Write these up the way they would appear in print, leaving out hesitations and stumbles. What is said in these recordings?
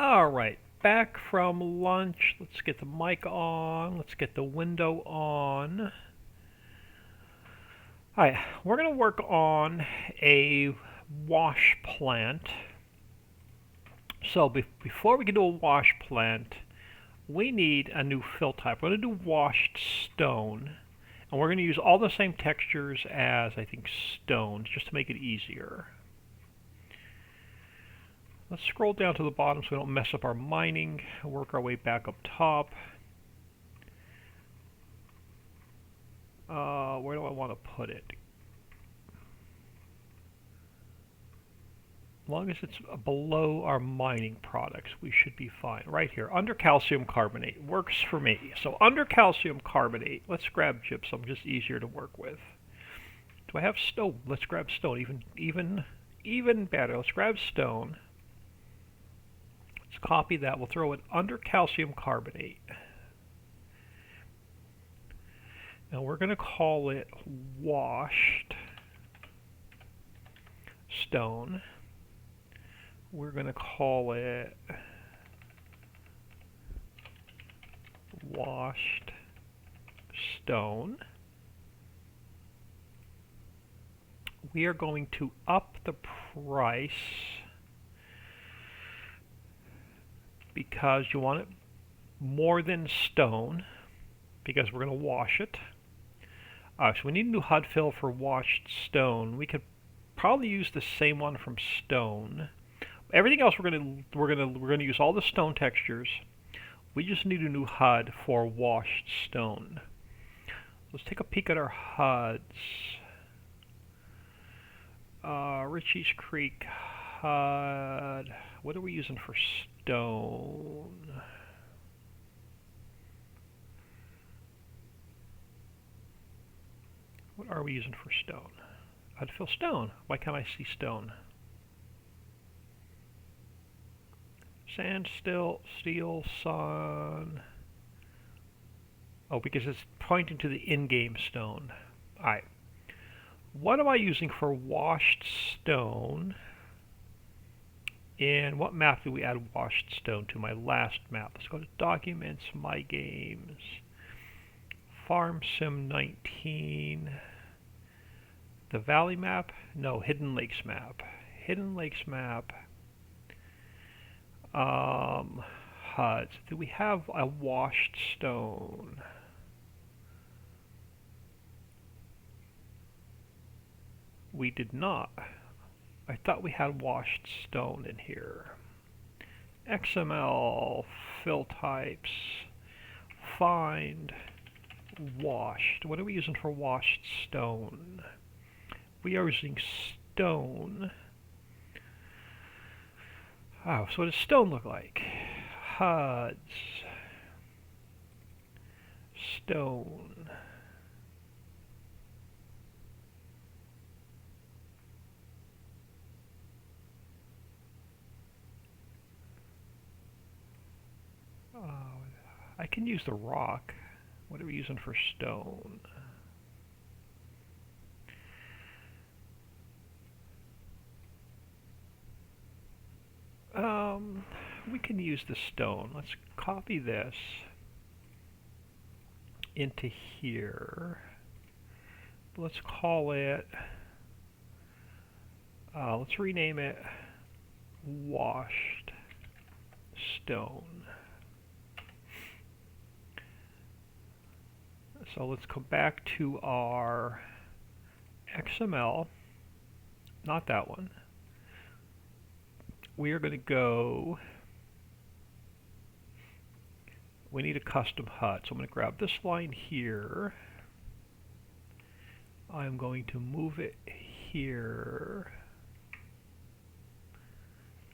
Alright, back from lunch. Let's get the mic on. Let's get the window on. Alright, we're going to work on a wash plant. So before we can do a wash plant, we need a new fill type. We're going to do washed stone. And we're going to use all the same textures as, I think, stones, just to make it easier. Let's scroll down to the bottom so we don't mess up our mining. Work our way back up top. Where do I want to put it? As long as it's below our mining products, we should be fine. Right here, under calcium carbonate. Works for me. So under calcium carbonate, let's grab gypsum, just easier to work with. Do I have stone? Let's grab stone. Even better. Let's grab stone. Let's copy that. We'll throw it under calcium carbonate. Now we're going to call it washed stone. We're going to call it washed stone. We are going to up the price because you want it more than stone, because we're going to wash it. So we need a new HUD fill for washed stone. We could probably use the same one from stone. Everything else we're gonna use all the stone textures. We just need a new HUD for washed stone. Let's take a peek at our HUDs. Ricci Creek HUD. What are we using for stone? What are we using for stone? I'd fill stone. Why can't I see stone? Sand, steel, sun. Oh, because it's pointing to the in-game stone. Alright. What am I using for washed stone? And what map do we add washed stone to? My last map. Let's go to Documents, My Games, Farm Sim 19. The Valley map? No, Hidden Lakes map. Hidden Lakes map. HUDs. Do we have a washed stone? We did not. I thought we had washed stone in here. XML, fill types, find, washed. What are we using for washed stone? We are using stone. Oh, so what does stone look like? HUDs. Stone. I can use the rock. What are we using for stone? We can use the stone. Let's copy this into here. Let's call it, let's rename it washed stone. So let's go back to our XML, not that one. We are going to go, we need a custom HUD. So I'm going to grab this line here. I'm going to move it here.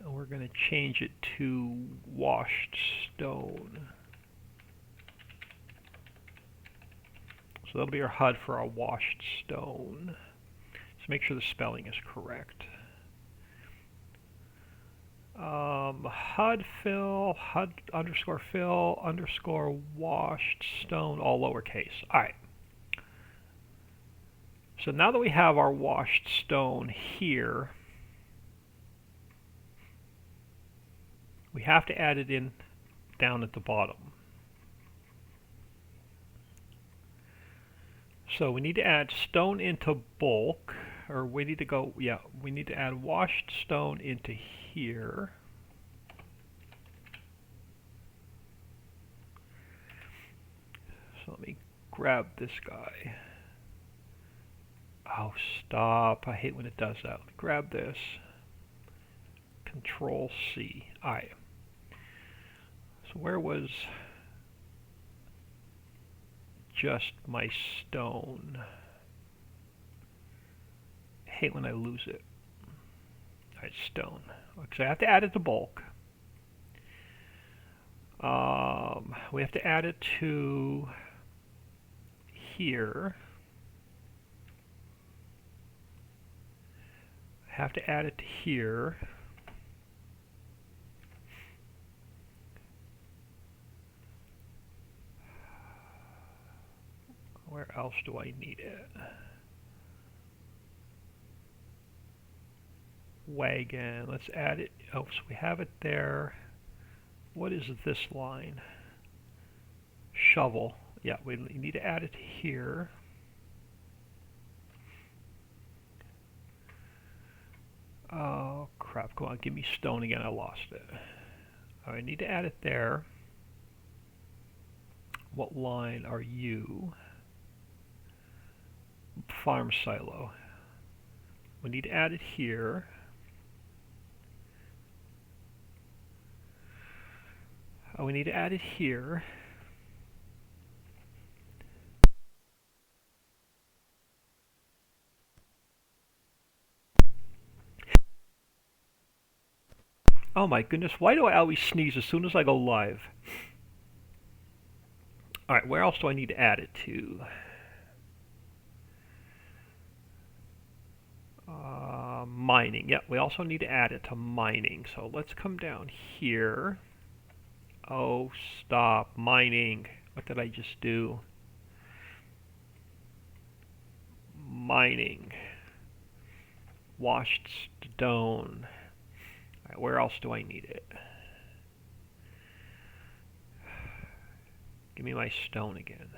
And we're going to change it to washed stone. So that'll be our HUD for our washed stone. Let's make sure the spelling is correct. HUD fill, HUD underscore fill, underscore washed stone, all lowercase. Alright. So now that we have our washed stone here, we have to add it in down at the bottom. So we need to add stone into bulk, or we need to go, yeah, we need to add washed stone into here. So let me grab this guy. Oh, stop. I hate when it does that. Let me grab this. Control C. Alright. So where was just my stone? I hate when I lose it. Alright, stone. So I have to add it to bulk. We have to add it to here. Have to add it to here. Where else do I need it? Wagon. Let's add it. Oh, so we have it there. What is this line? Shovel. Yeah, we need to add it here. Oh, crap. Come on, give me stone again. I lost it. I need to add it there. What line are you? Farm silo. We need to add it here. Oh, we need to add it here. Oh my goodness, why do I always sneeze as soon as I go live? Alright, where else do I need to add it to? Mining. Yep, we also need to add it to mining. So let's come down here. Oh, stop. Mining. What did I just do? Mining. Washed stone. All right, where else do I need it? Give me my stone again.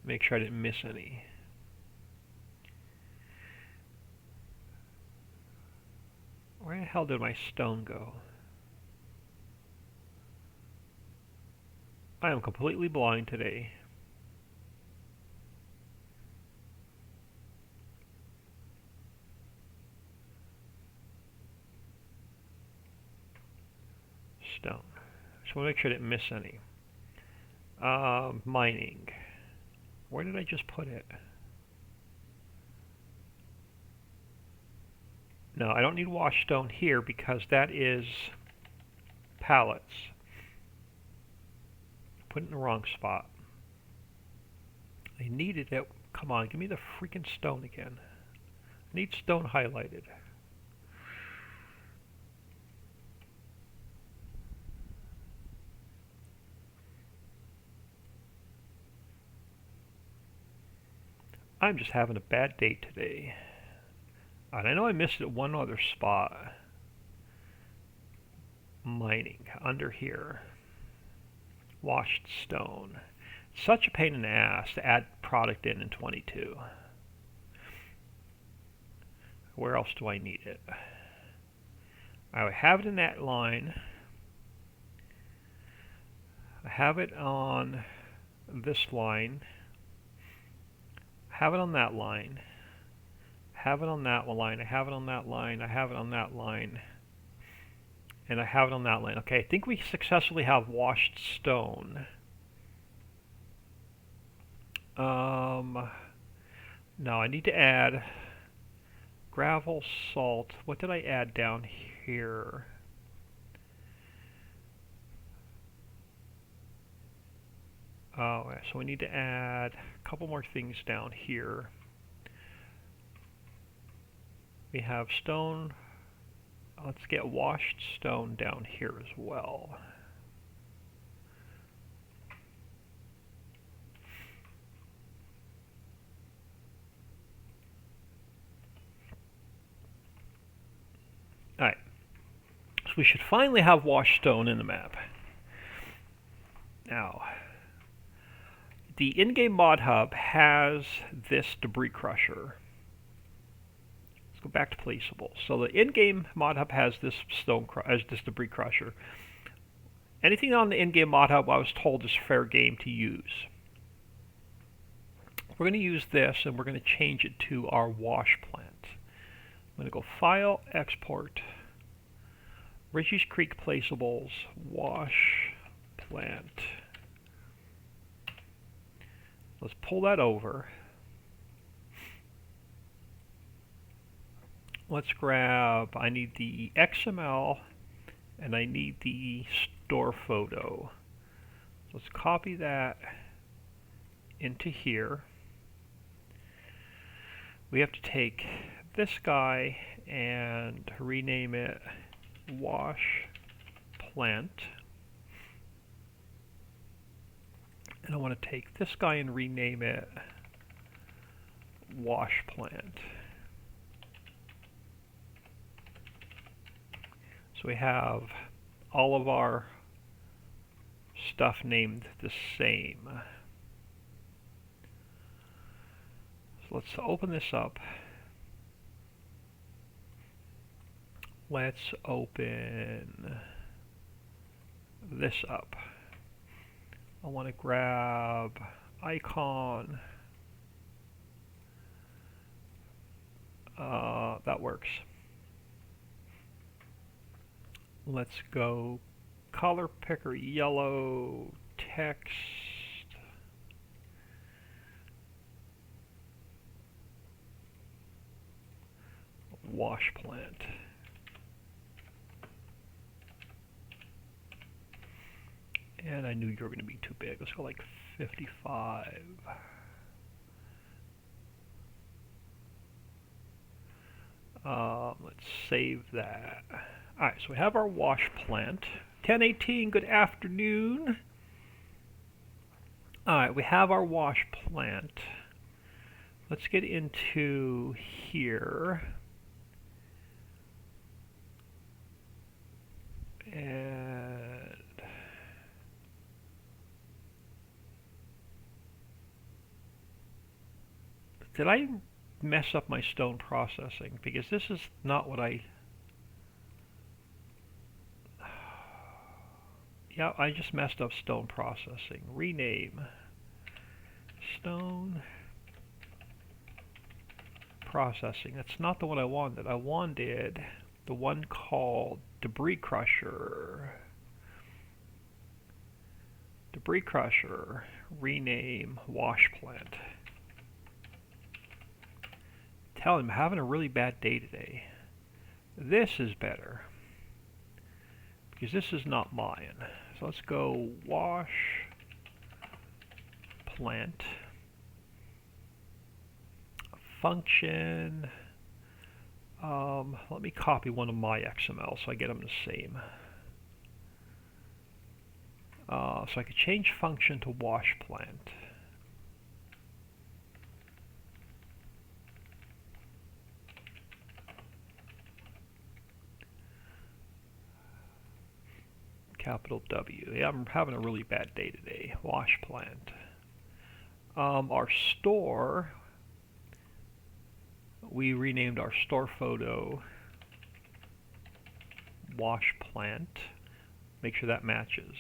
Make sure I didn't miss any. Where the hell did my stone go? I am completely blind today. Stone. Just want to make sure I didn't miss any. Mining. Where did I just put it? No, I don't need washed stone here because that is pallets. Put it in the wrong spot. I needed it. Come on, give me the freaking stone again. I need stone highlighted. I'm just having a bad day today. And I know I missed it at one other spot. Mining, under here. Washed stone. Such a pain in the ass to add product in 22. Where else do I need it? I have it in that line. I have it on this line. Have it on that line. Have it on that line. I have it on that line. I have it on that line. And I have it on that line. Okay, I think we successfully have washed stone. No, I need to add gravel, salt. What did I add down here? Oh, so we need to add a couple more things down here. We have stone. Let's get washed stone down here as well. we should finally have washed stone in the map. Now, the in-game mod hub has this debris crusher. Let's go back to placeable. So the in-game mod hub has this this debris crusher. Anything on the in-game mod hub, I was told, is fair game to use. We're going to use this, and we're going to change it to our wash plant. I'm going to go File, Export, Ricci Creek Placeables, Wash Plant. Let's pull that over. Let's grab, I need the XML, and I need the store photo. Let's copy that into here. We have to take this guy and rename it Wash Plant. And I want to take this guy and rename it Wash Plant. So we have all of our stuff named the same. So let's open this up. Let's open this up. I want to grab icon. That works. Let's go color picker yellow text. Wash plant. And I knew you were going to be too big. Let's go like 55. Let's save that. Alright, so we have our wash plant. 1018, good afternoon. Alright, we have our wash plant. Let's get into here. And did I mess up my stone processing? Because this is not what I... Yeah, I just messed up stone processing. Rename stone processing. That's not the one I wanted. I wanted the one called debris crusher. Debris crusher. Rename wash plant. Tell him I'm having a really bad day today. This is better, because this is not mine. So let's go wash plant function. Let me copy one of my XML so I get them the same. So I could change function to wash plant. Capital W. Yeah, I'm having a really bad day today. Wash plant. Our store, we renamed our store photo wash plant. Make sure that matches.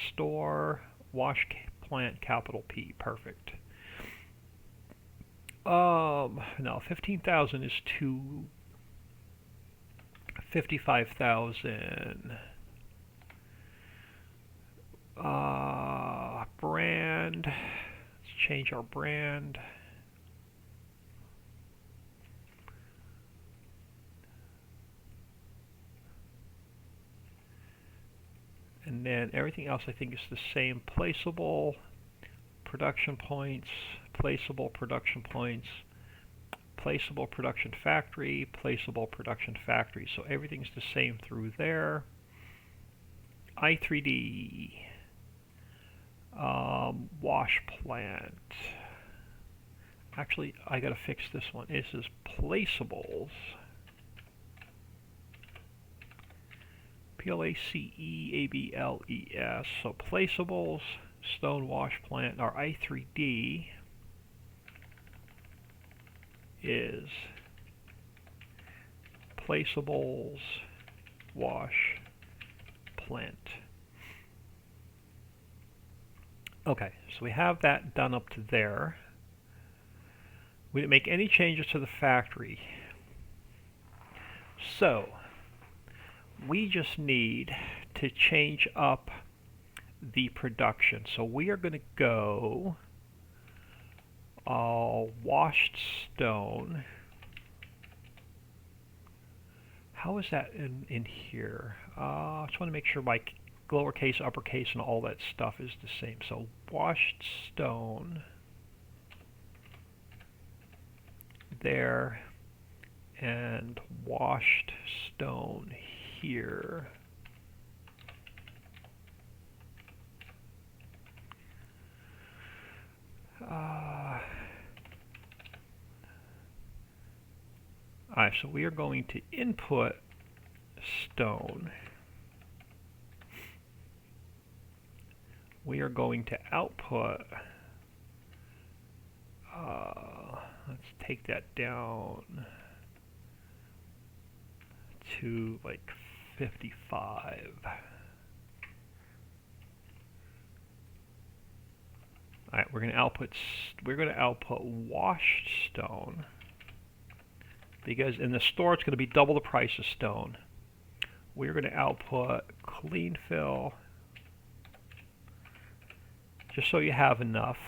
Store wash plant capital P. Perfect. No, 15,000 is too. 55,000. Brand. Let's change our brand. And then everything else I think is the same. Placeable production points, placeable production points, placeable production factory, placeable production factory. So everything's the same through there. I3D. Wash plant. Actually, I gotta fix this one. This is placeables. Placeables. So placeables, stone wash plant. Our I3D is placeables wash plant. Okay, so we have that done up to there. We didn't make any changes to the factory. So we just need to change up the production. So we are going to go washed stone. How is that in here? I just want to make sure my lowercase, uppercase, and all that stuff is the same. So washed stone there, and washed stone here. Alright, so we are going to input stone. We are going to output, let's take that down to like 55. Alright, we're going to output washed stone, because in the store it's going to be double the price of stone. We're going to output clean fill, just so you have enough.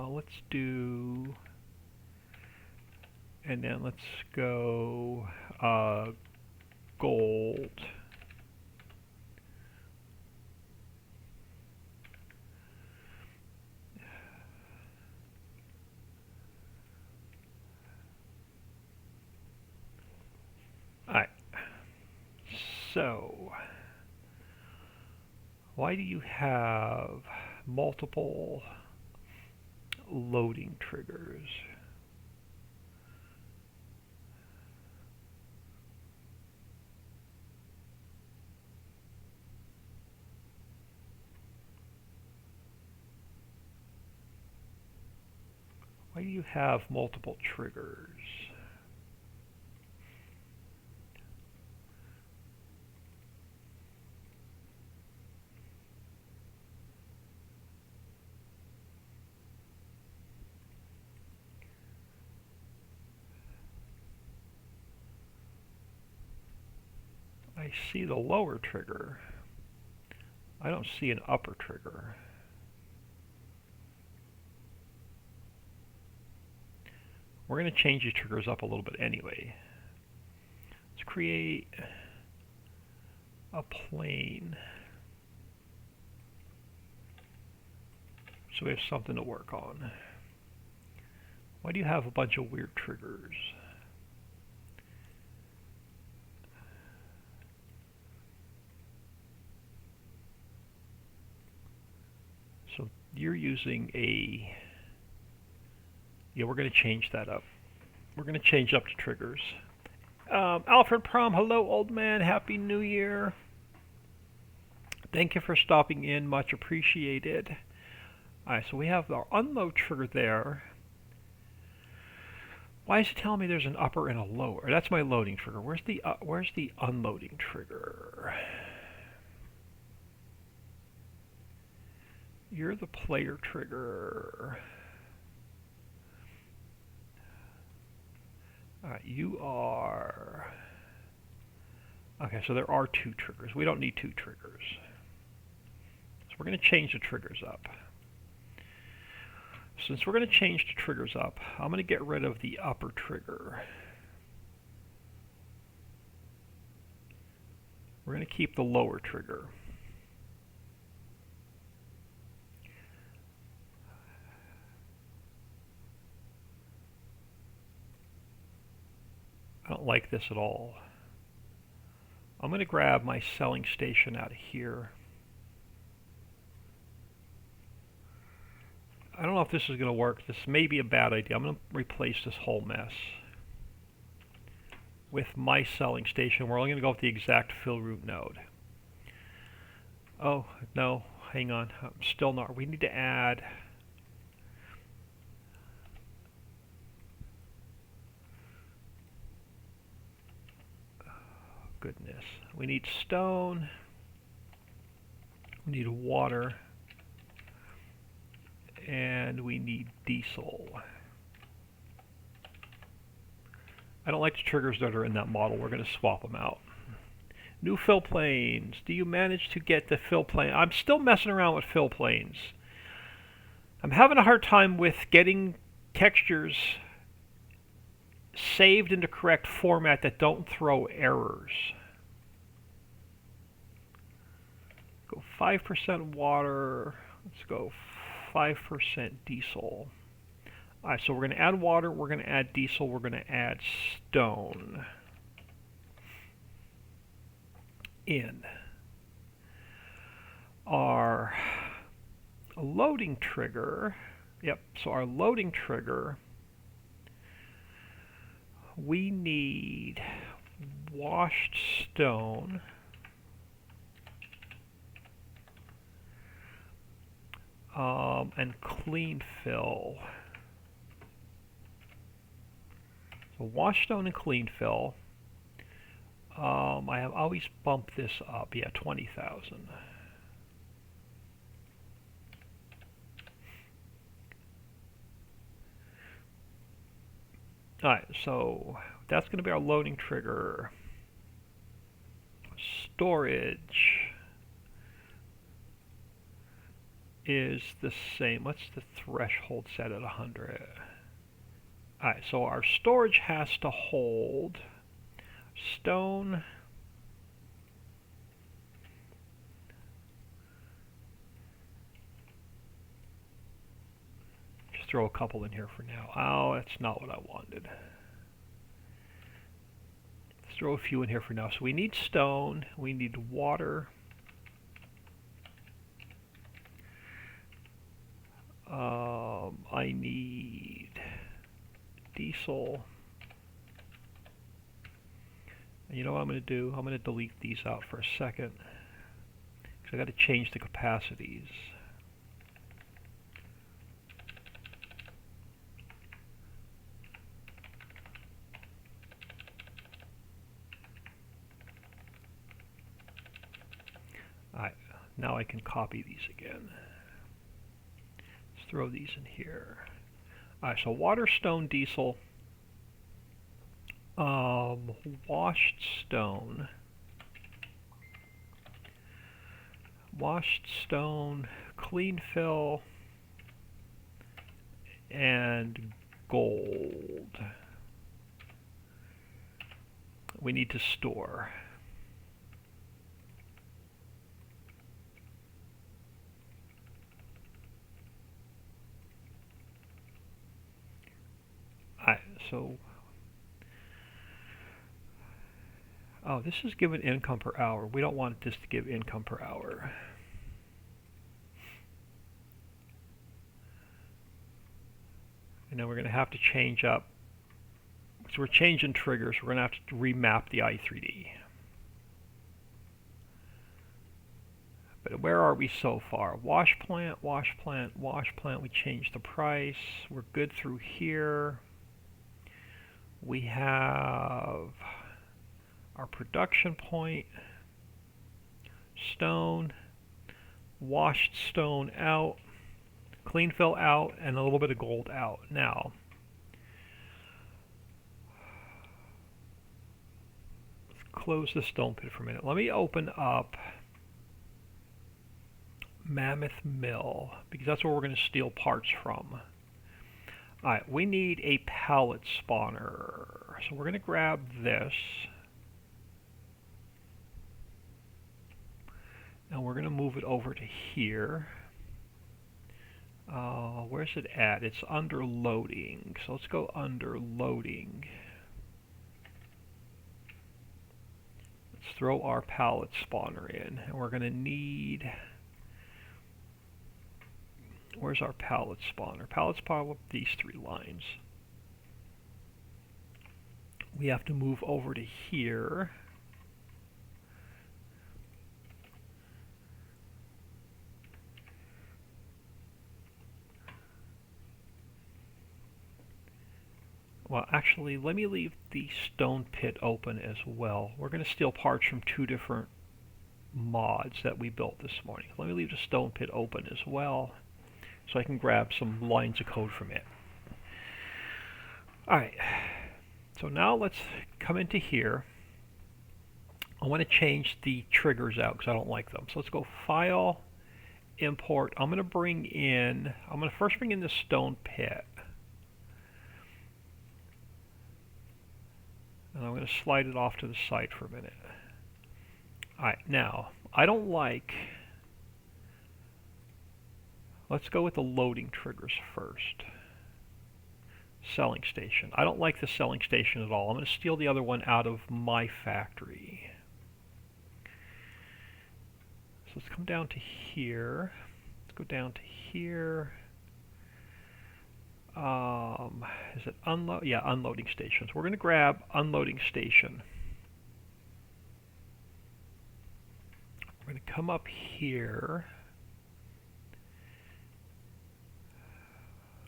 Let's do, and then let's go gold. Alright, so why do you have multiple loading triggers? Why do you have multiple triggers? I see the lower trigger. I don't see an upper trigger. We're going to change these triggers up a little bit anyway. Let's create a plane so we have something to work on. Why do you have a bunch of weird triggers? So you're using a, yeah, we're going to change that up. We're going to change up the triggers. Alfred Prom, hello old man, Happy New Year. Thank you for stopping in, much appreciated. Alright, so we have our unload trigger there. Why is it telling me there's an upper and a lower? That's my loading trigger. Where's the unloading trigger? You're the player trigger. Alright, you are... Okay, so there are two triggers. We don't need two triggers. So we're going to change the triggers up. Since we're going to change the triggers up, I'm going to get rid of the upper trigger. We're going to keep the lower trigger. I don't like this at all. I'm going to grab my selling station out of here. I don't know if this is going to work. This may be a bad idea. I'm going to replace this whole mess. with my selling station. We're only going to go with the exact fill route node. Oh, no, hang on. I'm still not. We need to add... Goodness. We need stone. We need water. And we need diesel. I don't like the triggers that are in that model. We're going to swap them out. New fill planes. Do you manage to get the fill plane? I'm still messing around with fill planes. I'm having a hard time with getting textures saved into correct format that don't throw errors. Go 5% water. Let's go 5% diesel. Alright, so we're going to add water, we're going to add diesel, we're going to add stone. In our loading trigger, yep, so our loading trigger, we need washed stone, and clean fill. So wash stone and clean fill. I have always bumped this up. Yeah, 20,000. Alright, so that's going to be our loading trigger. Storage is the same. What's the threshold set at 100? Alright, so our storage has to hold stone, just throw a couple in here for now. Oh, that's not what I wanted. Let's throw a few in here for now. So we need stone, we need water, I need diesel. And you know what I'm going to do? I'm going to delete these out for a second, because I got to change the capacities. Alright, now I can copy these again. Let's throw these in here. Alright, so water, stone, diesel. Washed stone, clean fill, and gold. We need to store. Alright, so oh, this is given income per hour. We don't want this to give income per hour. And then we're going to have to change up. So we're changing triggers. We're going to have to remap the i3D. But where are we so far? Wash plant, wash plant, wash plant. We changed the price. We're good through here. We have our production point, stone, washed stone out, clean fill out, and a little bit of gold out. Now, let's close the stone pit for a minute. Let me open up Mammoth Mill, because that's where we're going to steal parts from. Alright, we need a pallet spawner. So we're going to grab this. And we're going to move it over to here. Where's it at? It's under loading. So let's go under loading. Let's throw our pallet spawner in. And we're going to need... Where's our pallet spawner? Pallet spawner with these three lines. we have to move over to here. Well, actually, let me leave the stone pit open as well. We're going to steal parts from two different mods that we built this morning. Let me leave the stone pit open as well, so I can grab some lines of code from it. Alright, so now let's come into here. I want to change the triggers out because I don't like them. So let's go File, Import. I'm going to first bring in the stone pit. And I'm going to slide it off to the side for a minute. Alright, now, I don't like... Let's go with the loading triggers first. Selling station. I don't like the selling station at all. I'm going to steal the other one out of my factory. So let's come down to here. Let's go down to here. Is it unload? Yeah, unloading stations. We're going to grab unloading station. We're going to come up here.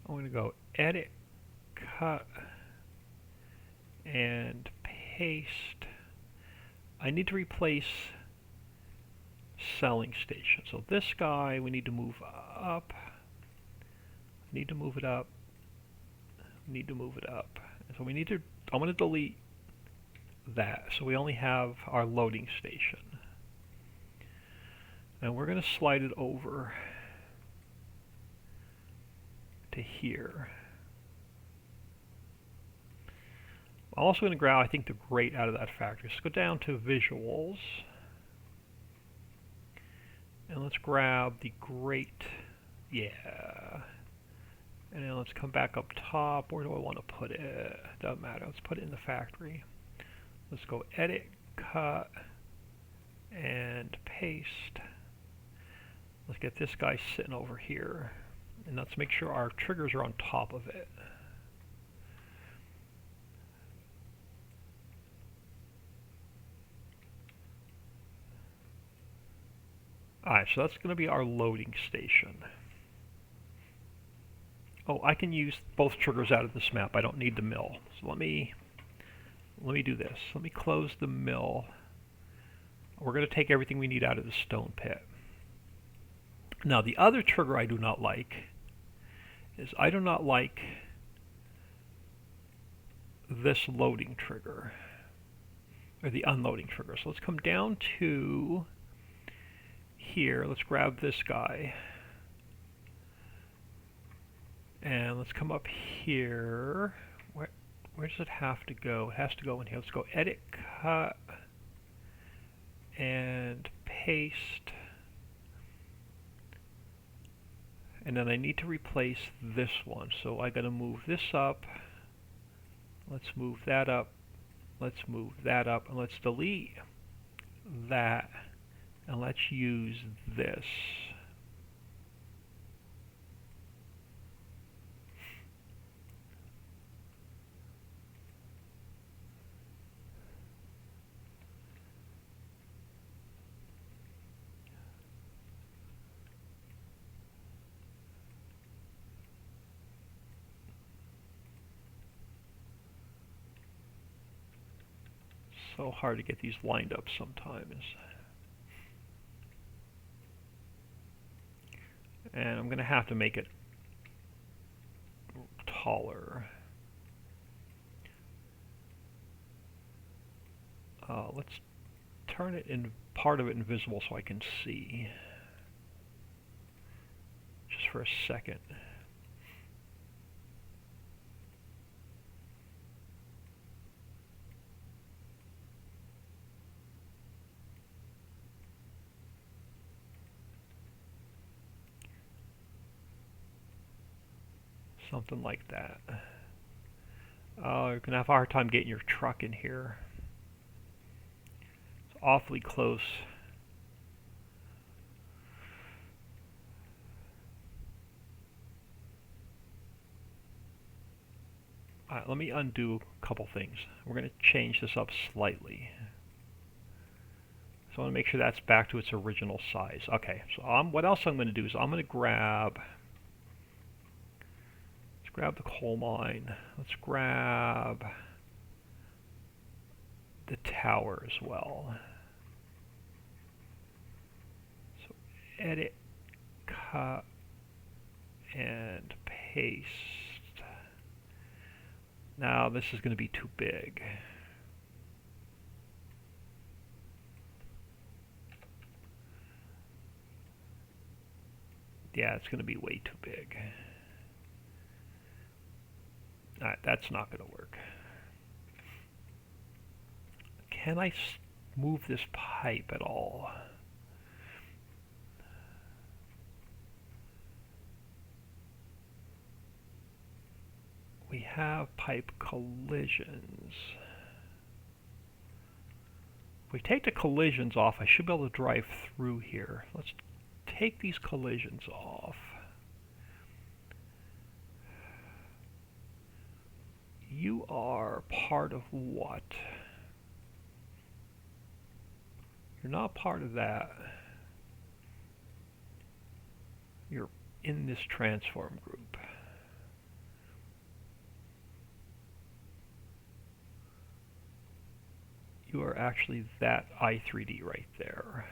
I'm going to go edit, cut, and paste. I need to replace selling station. So this guy we need to move up. I need to move it up. Need to move it up. So we need to, I'm going to delete that. So we only have our loading station. And we're going to slide it over to here. I'm also going to grab, I think, the grate out of that factory. Let's go down to visuals. And let's grab the grate. Yeah. And then let's come back up top. Where do I want to put it? Doesn't matter. Let's put it in the factory. Let's go edit, cut, and paste. Let's get this guy sitting over here. And let's make sure our triggers are on top of it. Alright, so that's going to be our loading station. Oh, I can use both triggers out of this map. I don't need the mill. So let me do this. Let me close the mill. We're going to take everything we need out of the stone pit. Now, the other trigger I do not like is I do not like this loading trigger, or the unloading trigger. So let's come down to here. Let's grab this guy. And let's come up here. Where does it have to go? It has to go in here. Let's go edit, cut, and paste. And then I need to replace this one. So I gotta move this up. Let's move that up. Let's move that up. And let's delete that. And let's use this. So hard to get these lined up sometimes. And I'm going to have to make it taller. Let's turn it in, part of it invisible so I can see. Just for a second. Something like that. You're going to have a hard time getting your truck in here. It's awfully close. Alright, let me undo a couple things. We're going to change this up slightly. So I want to make sure that's back to its original size. Okay, so what else I'm going to do is I'm going to grab the coal mine. Let's grab the tower as well. So edit, cut, and paste. Now this is going to be too big. Yeah, it's going to be way too big. Alright, that's not going to work. Can I move this pipe at all? We have pipe collisions. If we take the collisions off, I should be able to drive through here. Let's take these collisions off. You are part of what? You're not part of that. You're in this transform group. You are actually that i3D right there.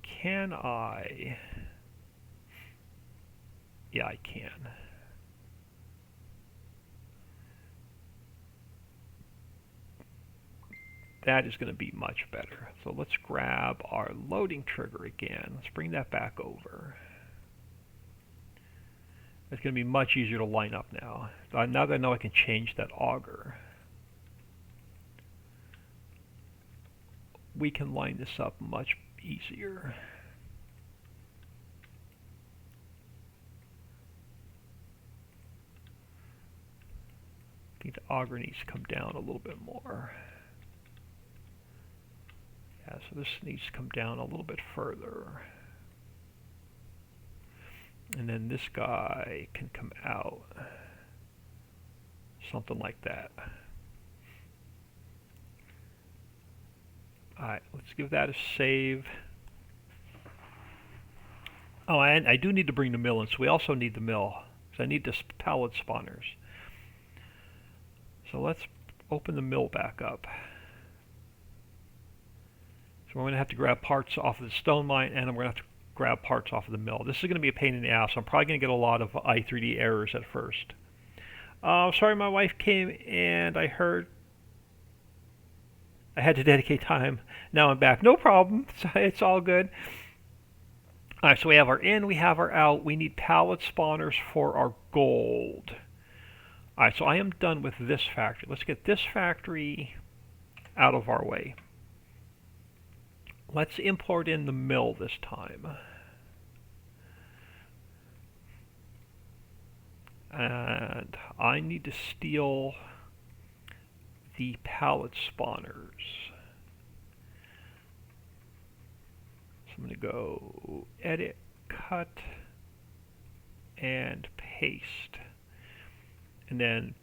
Can I? Yeah, I can. That is going to be much better. So let's grab our loading trigger again. Let's bring that back over. It's going to be much easier to line up now. Now that I know I can change that auger, we can line this up much easier. I think the auger needs to come down a little bit more. Yeah, so this needs to come down a little bit further. And then this guy can come out. Something like that. Alright, let's give that a save. Oh, I do need to bring the mill in, so we also need the mill. So I need the pallet spawners. So let's open the mill back up. So we're going to have to grab parts off of the stone mine, and we're going to have to grab parts off of the mill. This is going to be a pain in the ass. So I'm probably going to get a lot of i3D errors at first. Sorry, my wife came and I heard I had to dedicate time. Now I'm back. No problem. It's all good. Alright, so we have our in, we have our out. We need pallet spawners for our gold. Alright, so I am done with this factory. Let's get this factory out of our way. Let's import in the mill this time. And I need to steal the pallet spawners. So I'm going to go edit, cut, and paste. And then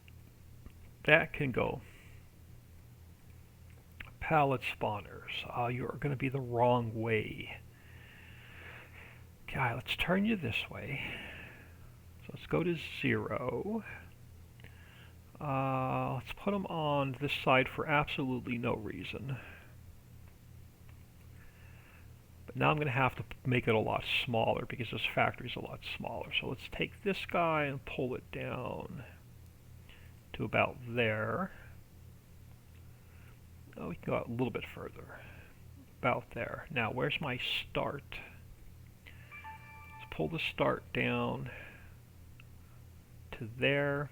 that can go pallet spawners. You are going to be the wrong way. Okay, let's turn you this way. So let's go to 0. Let's put them on this side for absolutely no reason. But now I'm going to have to make it a lot smaller because this factory is a lot smaller. So let's take this guy and pull it down to about there. Oh, we can go out a little bit further. About there. Now, where's my start? Let's pull the start down to there.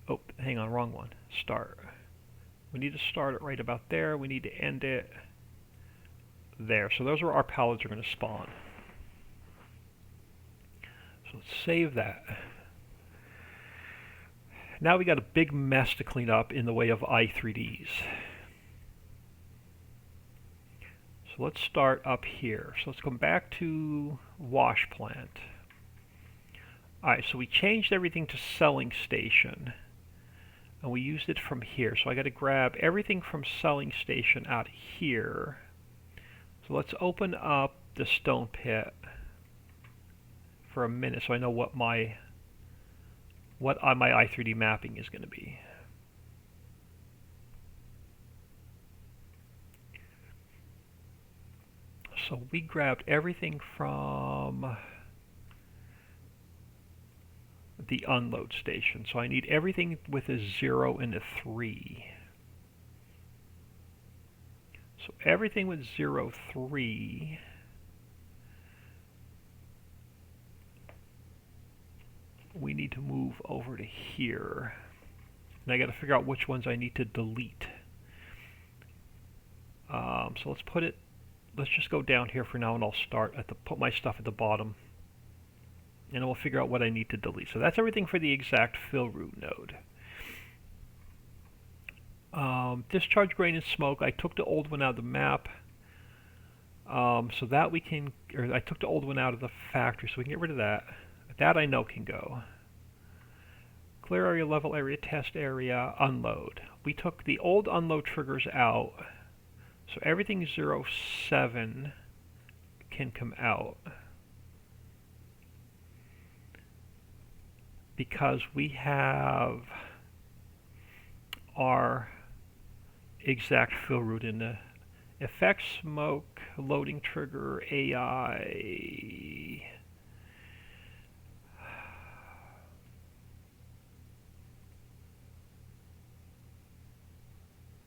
Oh, hang on, wrong one. Start. We need to start it right about there. We need to end it there. So those are our pallets are going to spawn. So let's save that. Now we got a big mess to clean up in the way of i3Ds. So let's start up here. So let's come back to wash plant. Alright, so we changed everything to selling station, and we used it from here. So I got to grab everything from selling station out here. So let's open up the stone pit for a minute so I know what my i3D mapping is going to be. So we grabbed everything from the unload station. So I need everything with a 0 and a 3. So everything with 0, 3 we need to move over to here. And I got to figure out which ones I need to delete. So let's just go down here for now, and I'll put my stuff at the bottom, and we'll figure out what I need to delete. So that's everything for the exact fill route node. Discharge grain and smoke, I took the old one out of the map, so that I took the old one out of the factory, so we can get rid of that. That I know can go. Clear area, level area, test area, unload. We took the old unload triggers out, so everything 07 can come out, because we have our exact fill route in the effect smoke, loading trigger, AI.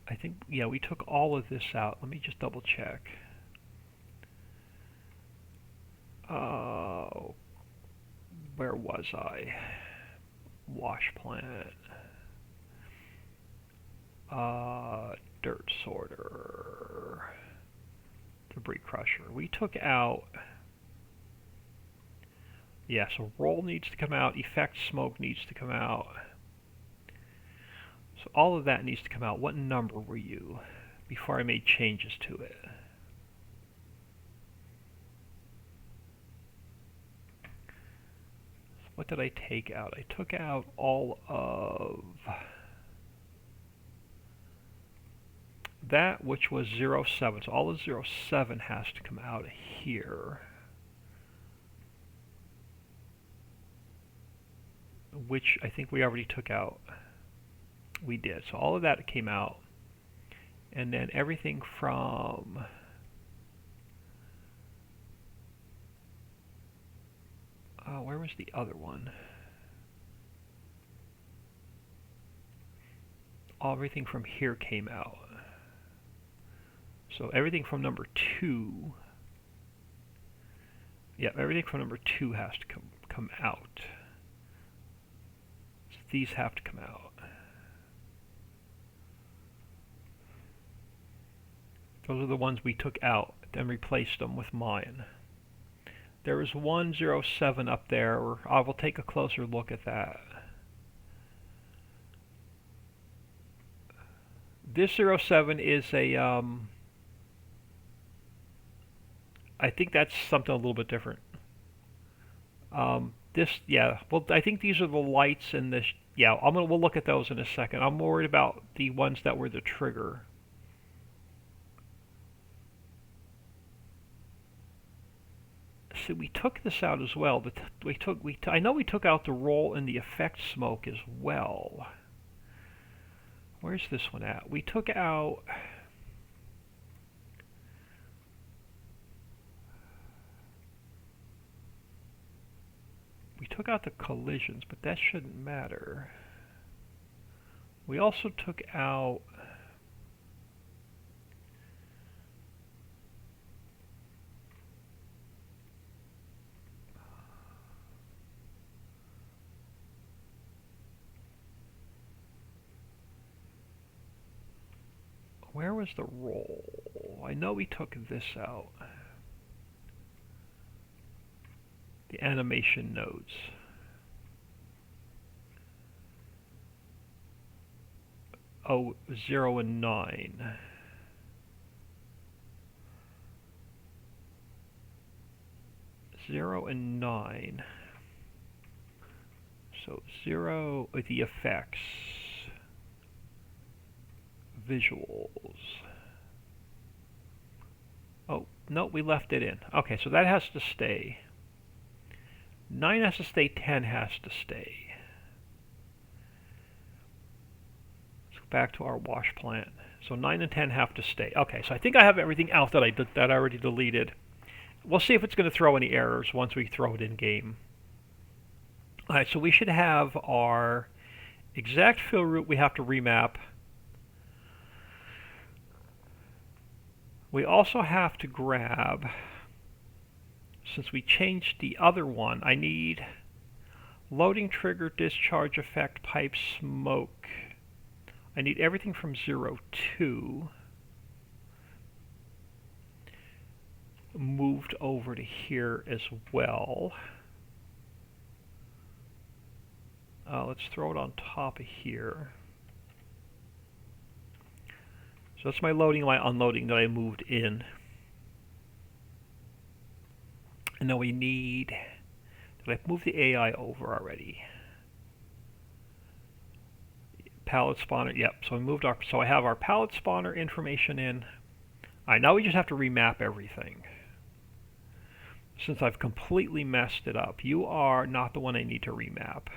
I think, yeah, we took all of this out. Let me just double check. Where was I? Wash plant. Dirt sorter. Debris crusher. We took out, yeah, so roll needs to come out, effect smoke needs to come out. So all of that needs to come out. What number were you before I made changes to it? What did I take out? I took out all of that, which was 07. So all of 07 has to come out here, which I think we already took out. We did. So all of that came out. And then everything from where was the other one? Everything from here came out. So everything from number 2, yeah, everything from number 2 has to come out. So these have to come out. Those are the ones we took out and replaced them with mine. There is 107 up there. I will take a closer look at that. This 07 is a, I think that's something a little bit different. Yeah, well, I think these are the lights and this, yeah, we'll look at those in a second. I'm worried about the ones that were the trigger. See, we took this out as well. But I know we took out the roll and the effect smoke as well. Where's this one at? We took out. We took out the collisions, but that shouldn't matter. We also took out. Where was the roll? I know we took this out. The animation nodes. Oh, 0 and 9. Zero and 9. So 0 with the effects, visuals. Oh, no, we left it in. Okay, so that has to stay. 9 has to stay, 10 has to stay. Let's go back to our wash plant. So 9 and 10 have to stay. Okay, so I think I have everything out that I already deleted. We'll see if it's going to throw any errors once we throw it in game. Alright, so we should have our exact fill route we have to remap. We also have to grab, since we changed the other one, I need loading trigger, discharge effect, pipe, smoke. I need everything from 02 moved over to here as well. Let's throw it on top of here. So that's my loading and my unloading that I moved in. And now we need, did I move the AI over already? Pallet spawner, yep. So we moved our, so I have our pallet spawner information in. Alright, now we just have to remap everything. Since I've completely messed it up. You are not the one I need to remap.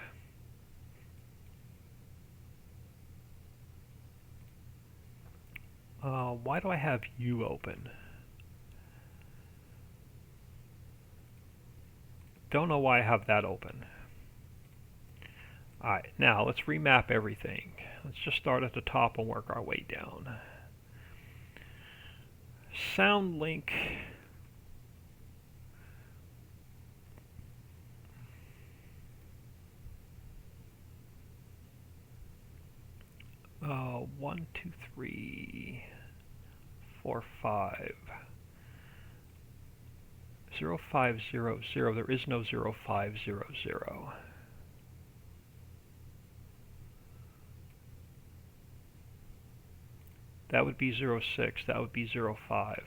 Why do I have you open? Don't know why I have that open. Alright, now let's remap everything. Let's just start at the top and work our way down. Sound link. One, two, three, 4, 5. 0500. There is no 0500. That would be 06. That would be 05.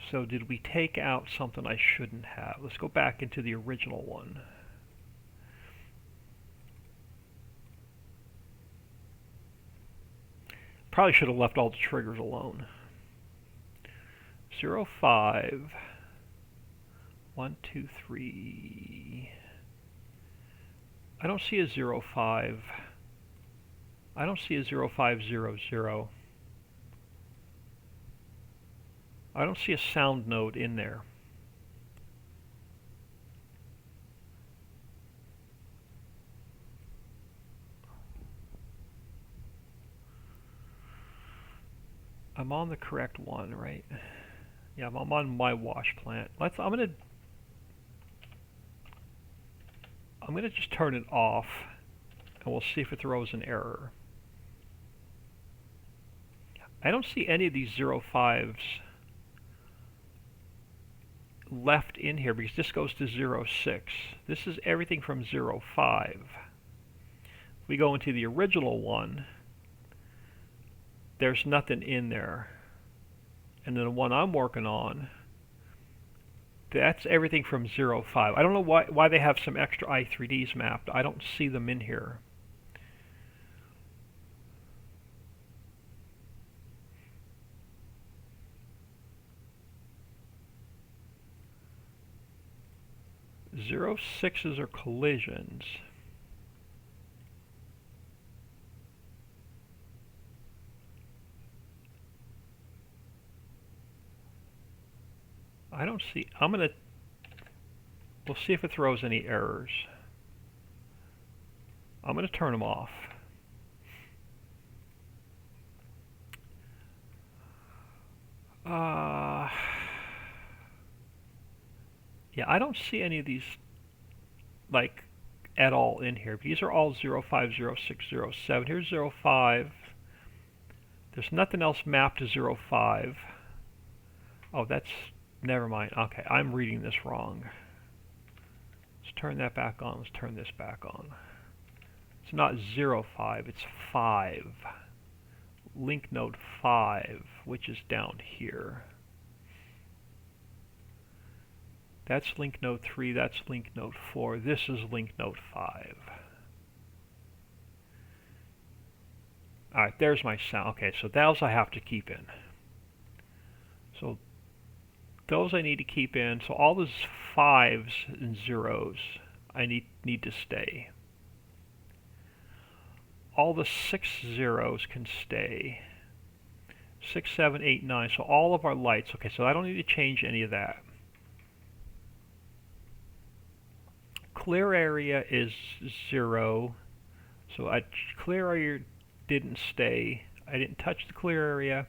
So did we take out something I shouldn't have? Let's go back into the original one. Probably should have left all the triggers alone. 05, 1, 2, 3. I don't see a 05. I don't see a 0500. I don't see a sound node in there. I'm on the correct one, right? Yeah, I'm on my wash plant. I'm gonna just turn it off, and we'll see if it throws an error. I don't see any of these 05s left in here because this goes to 06. This is everything from 05. If we go into the original one, there's nothing in there. And then the one I'm working on, that's everything from 05. I don't know why they have some extra i3ds mapped. I don't see them in here. Zero sixes are collisions. I don't see, we'll see if it throws any errors. I'm gonna turn them off. Yeah, I don't see any of these, like, at all in here. These are all 05, 06, 07. Here's 05. There's nothing else mapped to 05. Oh, that's, never mind. Okay, I'm reading this wrong. Let's turn that back on. Let's turn this back on. It's not 05, it's 5. Link node 5, which is down here. That's link node 3, that's link node 4, this is link node 5. Alright, there's my sound. Okay, so those I have to keep in. So those I need to keep in. So all those 5s and 0s I need to stay. All the 6 zeros can stay. 6, 7, 8, 9. So all of our lights. Okay, so I don't need to change any of that. Clear area is 0. So clear area didn't stay. I didn't touch the clear area.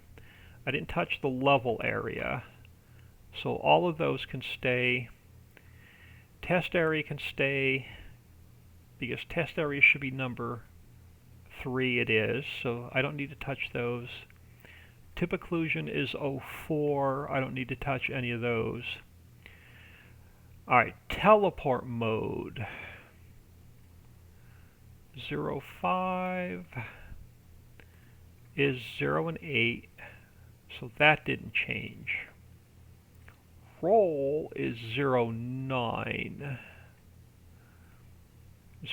I didn't touch the level area. So all of those can stay. Test area can stay because test area should be number 3. It is, so I don't need to touch those. Tip occlusion is 04. I don't need to touch any of those. Alright, teleport mode. 05 is 0 and 8, so that didn't change. Roll is 09.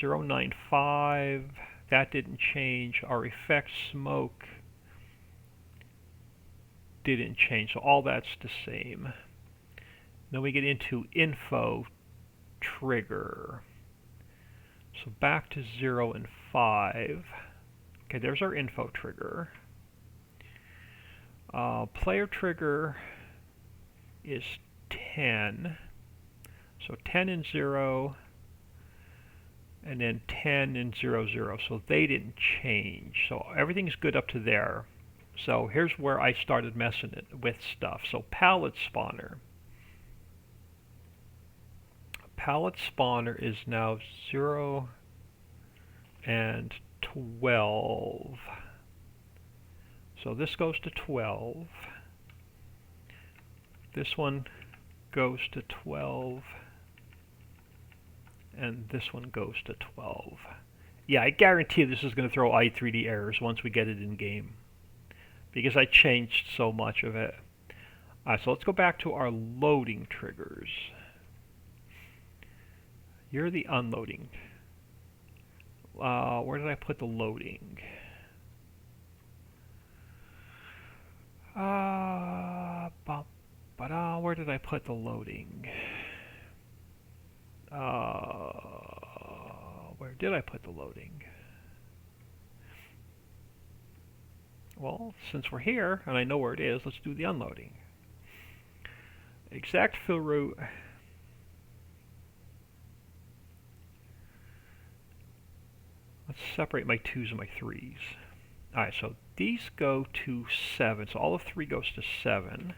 095, that didn't change. Our effect smoke didn't change, so all that's the same. Then we get into info trigger. So back to 0 and 5. Okay, there's our info trigger. Player trigger is 10. So 10 and 0, and then 10 and 0, 0. So they didn't change. So everything's good up to there. So here's where I started messing it with stuff. So palette spawner. Palette spawner is now 0 and 12. So this goes to 12. This one goes to 12. And this one goes to 12. Yeah, I guarantee this is going to throw i3D errors once we get it in game, because I changed so much of it. Alright, so let's go back to our loading triggers. You're the unloading. Where did I put the loading? Where did I put the loading? Where did I put the loading? Well, since we're here and I know where it is, let's do the unloading. Exact fill route. Let's separate my 2s and my 3s. Alright, so these go to 7. So all of 3 goes to 7.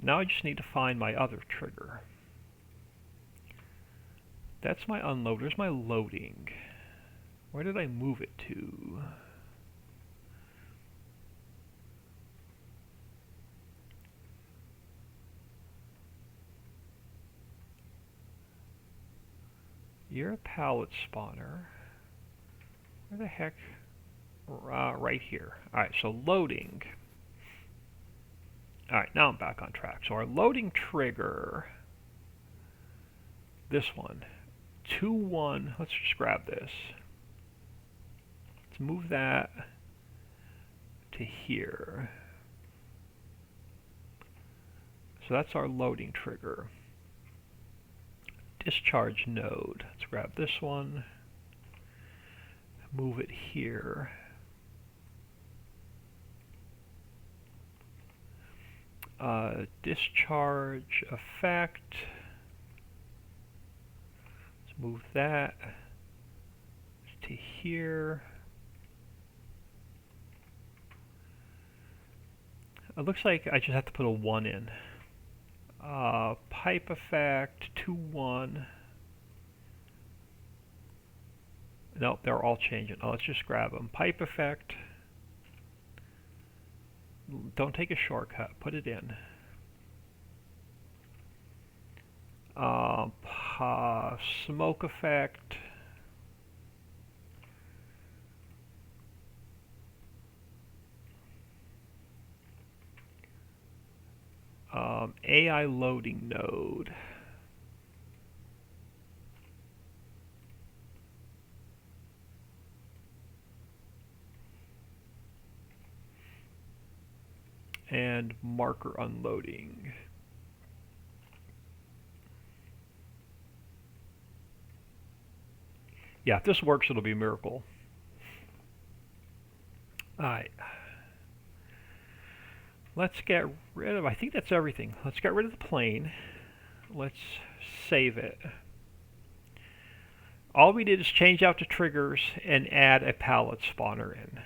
Now I just need to find my other trigger. That's my unload. There's my loading. Where did I move it to? You're a palette spawner. Where the heck? Right here. Alright, so loading. Alright, now I'm back on track. So our loading trigger, this one, 2, 1, let's just grab this. Let's move that to here. So that's our loading trigger. Discharge node. Let's grab this one, move it here. Discharge effect. Let's move that to here. It looks like I just have to put a 1 in. Pipe effect, 2, 1. Nope, they're all changing. Oh, let's just grab them. Pipe effect. Don't take a shortcut. Put it in. Smoke effect. AI loading node. And marker unloading. Yeah, if this works, it'll be a miracle. Alright. Let's get rid of, I think that's everything. Let's get rid of the plane. Let's save it. All we did is change out the triggers and add a pallet spawner in.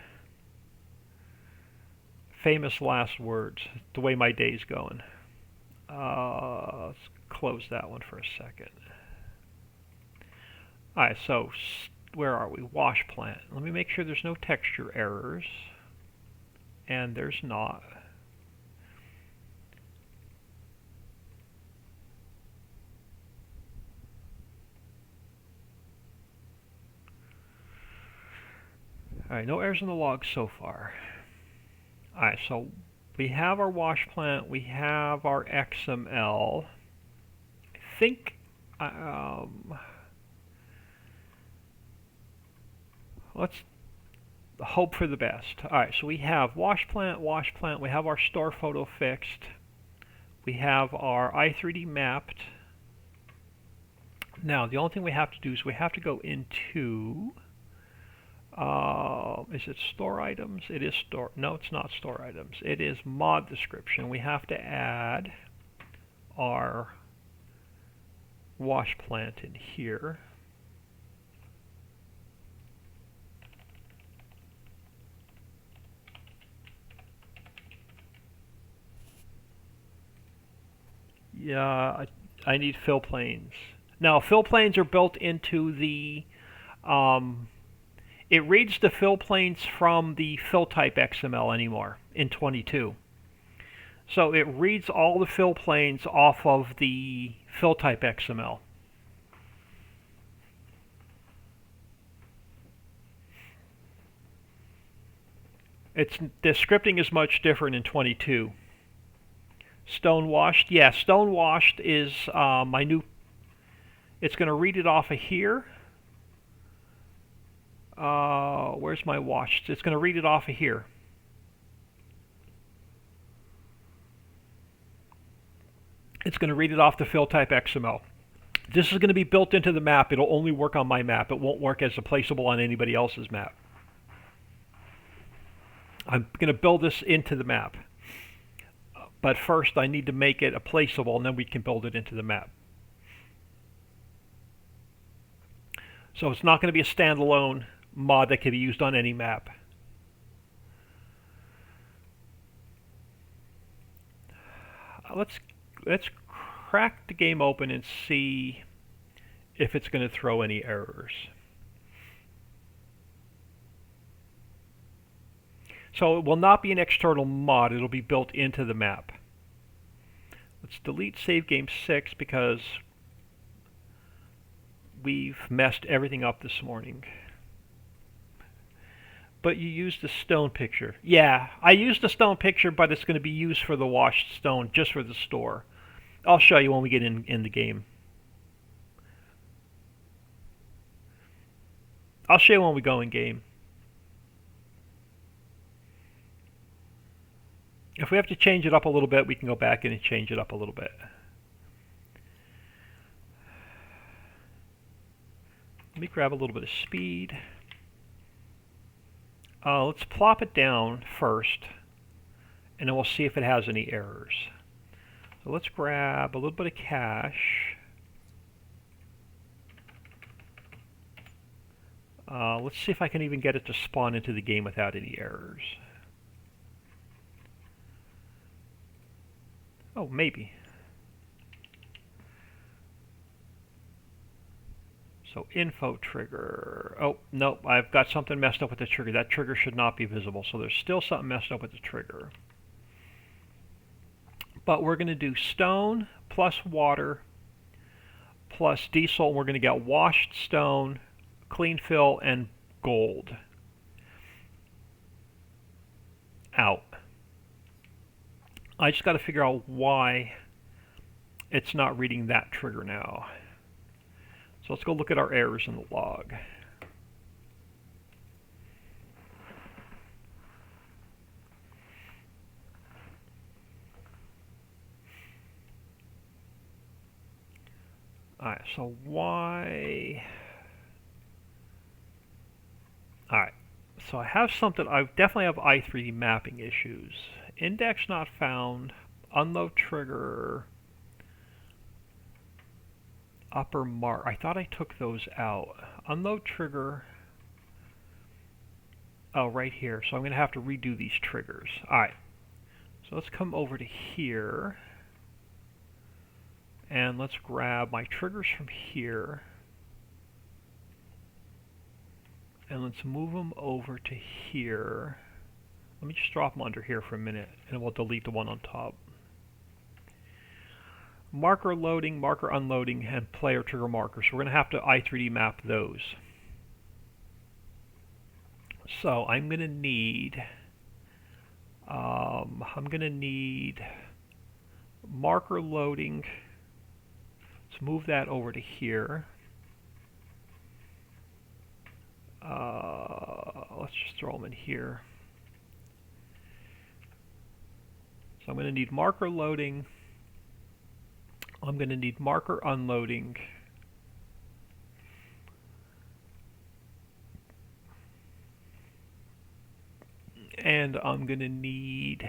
Famous last words, the way my day's going. Let's close that one for a second. Alright, so where are we? Wash plant. Let me make sure there's no texture errors. And there's not. Alright, no errors in the log so far. Alright, so we have our wash plant, we have our XML. I think let's hope for the best. Alright, so we have wash plant, we have our store photo fixed, we have our i3D mapped. Now, the only thing we have to do is we have to go into, is it store items? It is store, no, it's not store items. It is mod description. We have to add our wash plant in here. Yeah, I need fill planes. Now, fill planes are built into the, it reads the fill planes from the fill type XML anymore in 22. So it reads all the fill planes off of the fill type XML. The scripting is much different in 22. Stonewashed, yeah, stonewashed is my new. It's going to read it off of here. Where's my washed? It's going to read it off of here. It's going to read it off the fill type XML. This is going to be built into the map. It'll only work on my map. It won't work as a placeable on anybody else's map. I'm going to build this into the map. But first I need to make it a placeable, and then we can build it into the map. So it's not going to be a standalone mod that can be used on any map. Let's crack the game open and see if it's going to throw any errors. So it will not be an external mod, it'll be built into the map. Let's delete save game 6 because we've messed everything up this morning. But you used the stone picture. Yeah, I used the stone picture, but it's going to be used for the washed stone, just for the store. I'll show you when we get in the game. I'll show you when we go in game. If we have to change it up a little bit, we can go back in and change it up a little bit. Let me grab a little bit of speed. Let's plop it down first, and then we'll see if it has any errors. So let's grab a little bit of cache. Let's see if I can even get it to spawn into the game without any errors. Oh, maybe. So info trigger. Oh, nope, I've got something messed up with the trigger. That trigger should not be visible. So there's still something messed up with the trigger. But we're going to do stone plus water plus diesel. And we're going to get washed stone, clean fill, and gold out. I just got to figure out why it's not reading that trigger now. So let's go look at our errors in the log. Alright, so why... Alright, so I have something, I definitely have i3D mapping issues. Index not found, unload trigger, upper mark. I thought I took those out. Unload trigger, oh, right here. So I'm going to have to redo these triggers. Alright, so let's come over to here. And let's grab my triggers from here. And let's move them over to here. Let me just drop them under here for a minute, and we'll delete the one on top. Marker loading, marker unloading, and player trigger markers. So we're going to have to i3D map those. So I'm going to need marker loading. Let's move that over to here. Let's just throw them in here. So I'm going to need marker loading. I'm going to need marker unloading. And I'm going to need,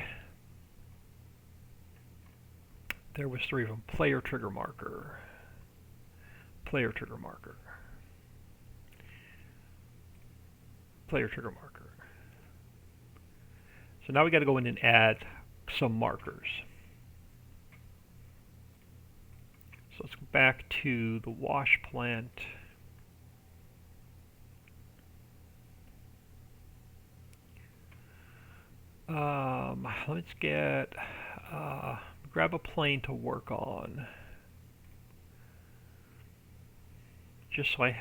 there was 3 of them, player trigger marker. Player trigger marker. Player trigger marker. So now we got to go in and add some markers. So let's go back to the wash plant. Let's get grab a plane to work on, just so I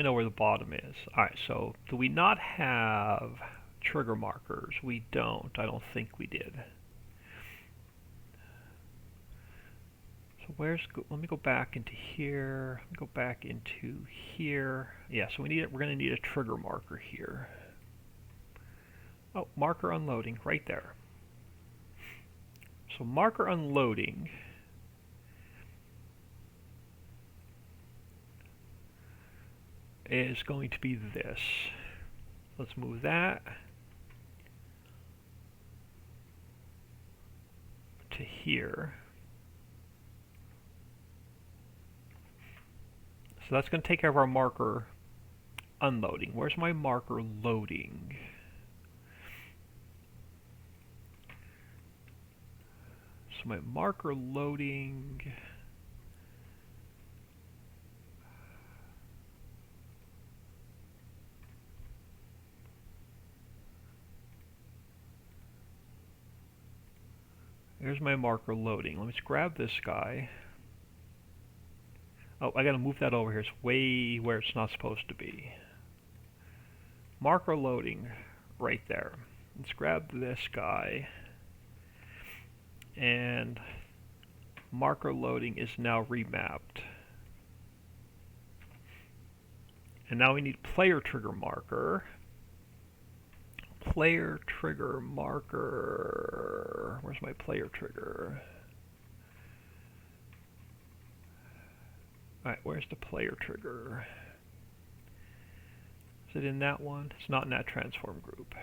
know where the bottom is. Alright, so do we not have trigger markers? We don't. I don't think we did. So let me go back into here. Let me go back into here. Yeah, so we're going to need a trigger marker here. Oh, marker unloading right there. So marker unloading is going to be this. Let's move that to here. So that's going to take care of our marker unloading. Where's my marker loading? So my marker loading, here's my marker loading. Let me just grab this guy. Oh, I gotta move that over here. It's way where it's not supposed to be. Marker loading right there. Let's grab this guy. And marker loading is now remapped. And now we need player trigger marker. Player trigger marker. Where's my player trigger? Alright, where's the player trigger? Is it in that one? It's not in that transform group.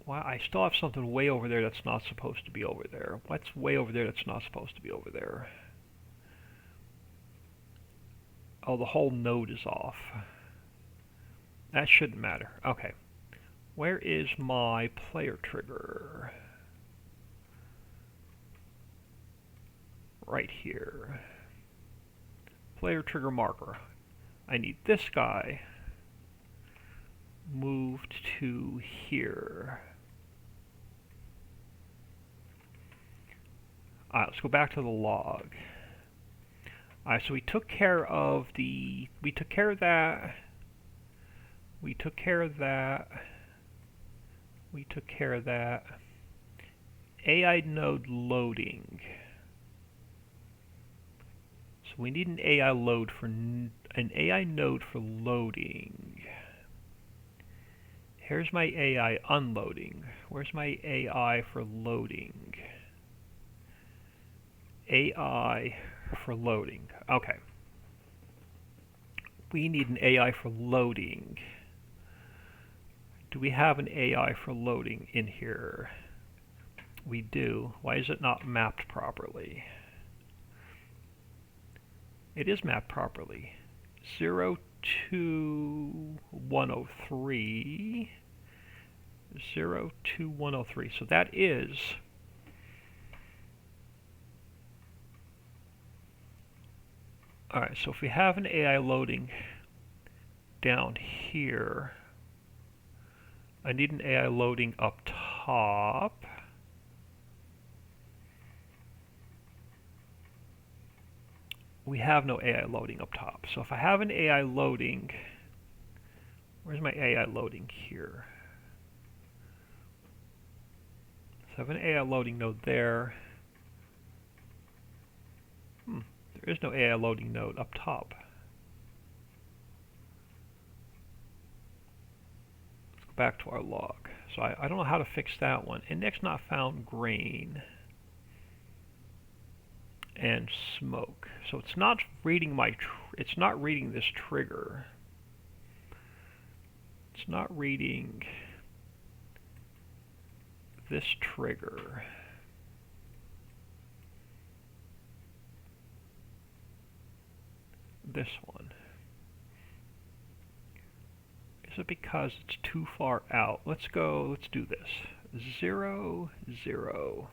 Why, I still have something way over there that's not supposed to be over there. What's way over there that's not supposed to be over there? Oh, the whole node is off. That shouldn't matter. Okay. Where is my player trigger? Right here. Player trigger marker. I need this guy moved to here. Alright, let's go back to the log. Alright, so we took care of that. We took care of that. We took care of that. AI node loading. So we need an AI node for loading. Here's my AI unloading. Where's my AI for loading? AI for loading. Okay. We need an AI for loading. Do we have an AI for loading in here? We do. Why is it not mapped properly? It is mapped properly. 0 to 103. 0 to 103. So that is alright, so if we have an AI loading down here, I need an AI loading up top. We have no AI loading up top. So if I have an AI loading, where's my AI loading here? So I have an AI loading node there. There is no AI loading node up top. Let's go back to our log. So I don't know how to fix that one. Index not found grain and smoke. So it's not reading it's not reading this trigger. It's not reading this trigger. This one. Is it because it's too far out? Let's do this. 0, 0,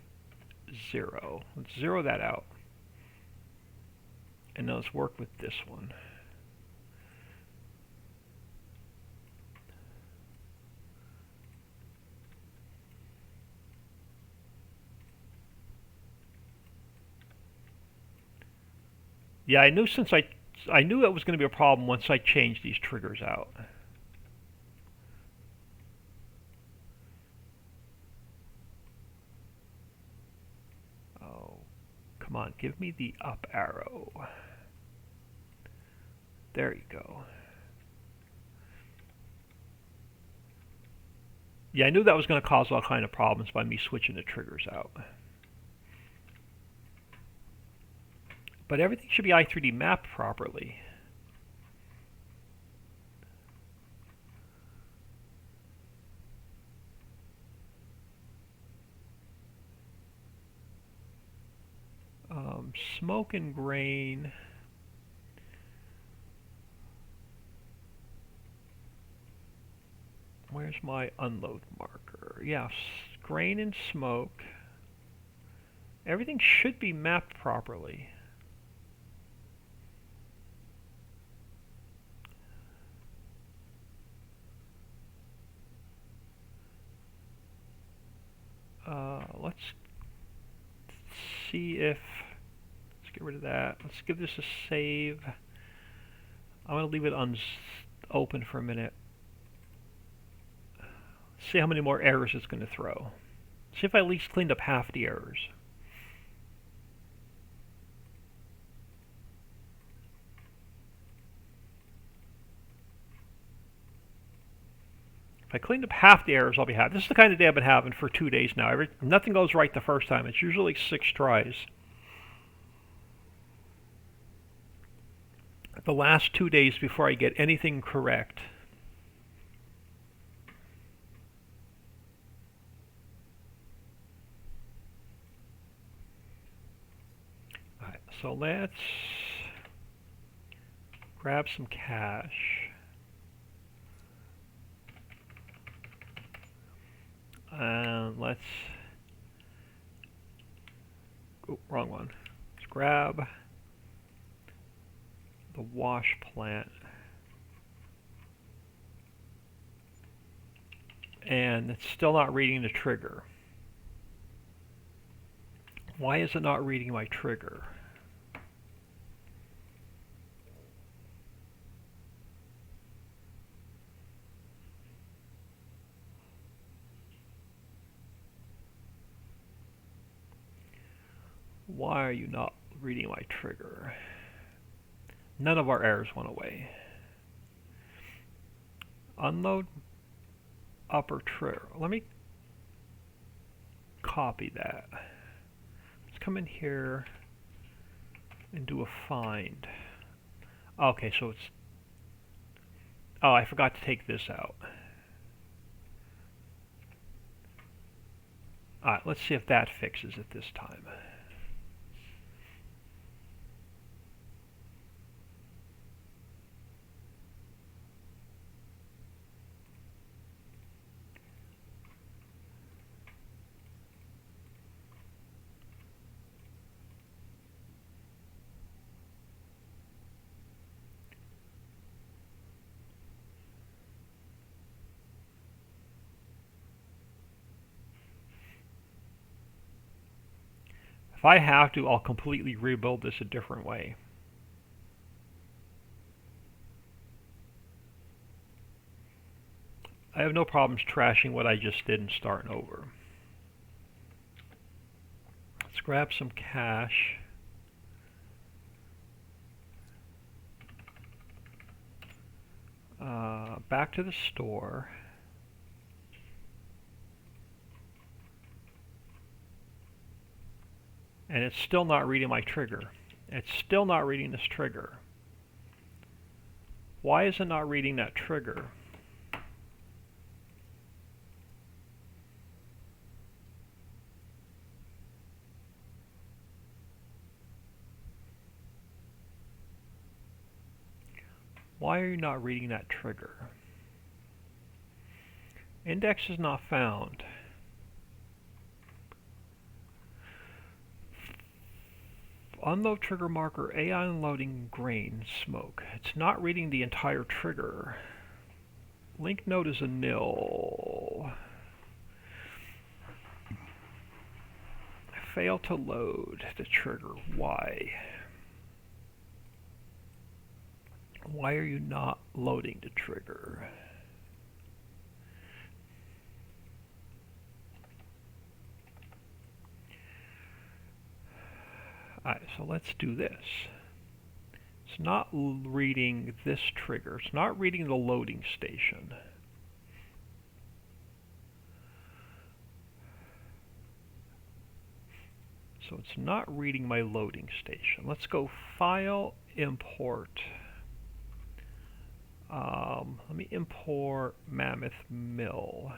0. Let's zero that out. And now let's work with this one. Yeah, I knew I knew that was going to be a problem once I changed these triggers out. Oh, come on, give me the up arrow. There you go. Yeah, I knew that was going to cause all kind of problems by me switching the triggers out. But everything should be i3D mapped properly. Smoke and grain. Where's my unload marker? Yeah, grain and smoke. Everything should be mapped properly. Let's see if, let's get rid of that. Let's give this a save. I'm going to leave it open for a minute. See how many more errors it's going to throw. See if I at least cleaned up half the errors. If I cleaned up half the errors, I'll be happy. This is the kind of day I've been having for 2 days now. Nothing goes right the first time. It's usually 6 tries. The last 2 days before I get anything correct. Alright, so let's grab some cash. And let's, oh, wrong one. Let's grab the wash plant. And it's still not reading the trigger. Why is it not reading my trigger? Why are you not reading my trigger? None of our errors went away. Unload upper trigger. Let me copy that. Let's come in here and do a find. Okay, so it's... Oh, I forgot to take this out. Alright, let's see if that fixes it this time. If I have to, I'll completely rebuild this a different way. I have no problems trashing what I just did and starting over. Let's grab some cash. Back to the store. And it's still not reading my trigger. It's still not reading this trigger. Why is it not reading that trigger? Why are you not reading that trigger? Index is not found. Unload trigger marker, AI unloading grain, smoke. It's not reading the entire trigger. Link node is a nil. Fail to load the trigger. Why? Why are you not loading the trigger? Alright, so let's do this. It's not reading this trigger. It's not reading the loading station. So it's not reading my loading station. Let's go File, Import. Let me import Mammoth Mill.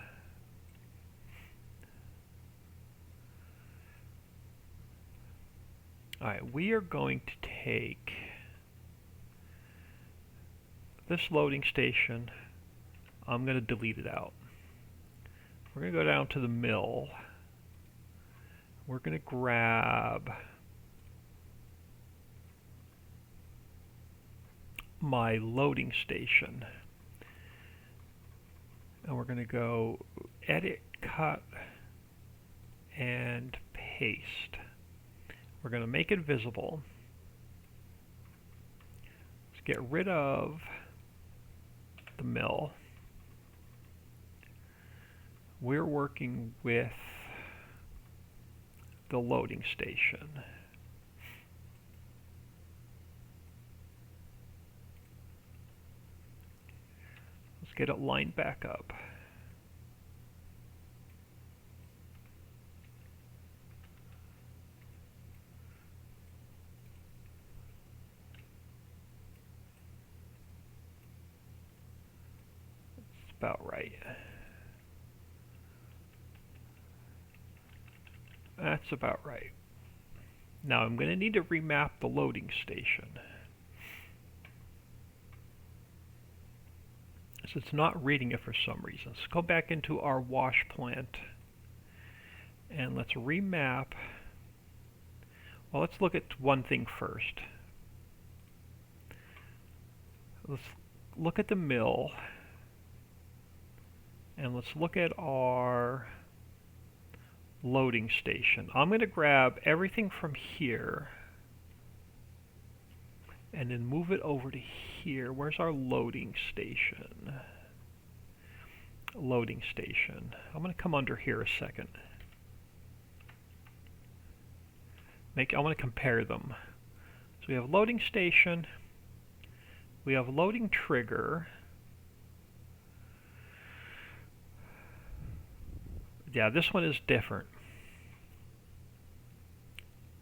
Alright, we are going to take this loading station. I'm going to delete it out. We're going to go down to the mill. We're going to grab my loading station. And we're going to go Edit, Cut, and Paste. We're going to make it visible. Let's get rid of the mill. We're working with the loading station. Let's get it lined back up. About right. That's about right. Now I'm going to need to remap the loading station. So it's not reading it for some reason. Let's go back into our wash plant and let's remap. Well, let's look at one thing first. Let's look at the mill. And let's look at our loading station. I'm going to grab everything from here and then move it over to here. Where's our loading station? Loading station. I'm going to come under here a second. I want to compare them. So we have loading station, we have loading trigger. Yeah, this one is different.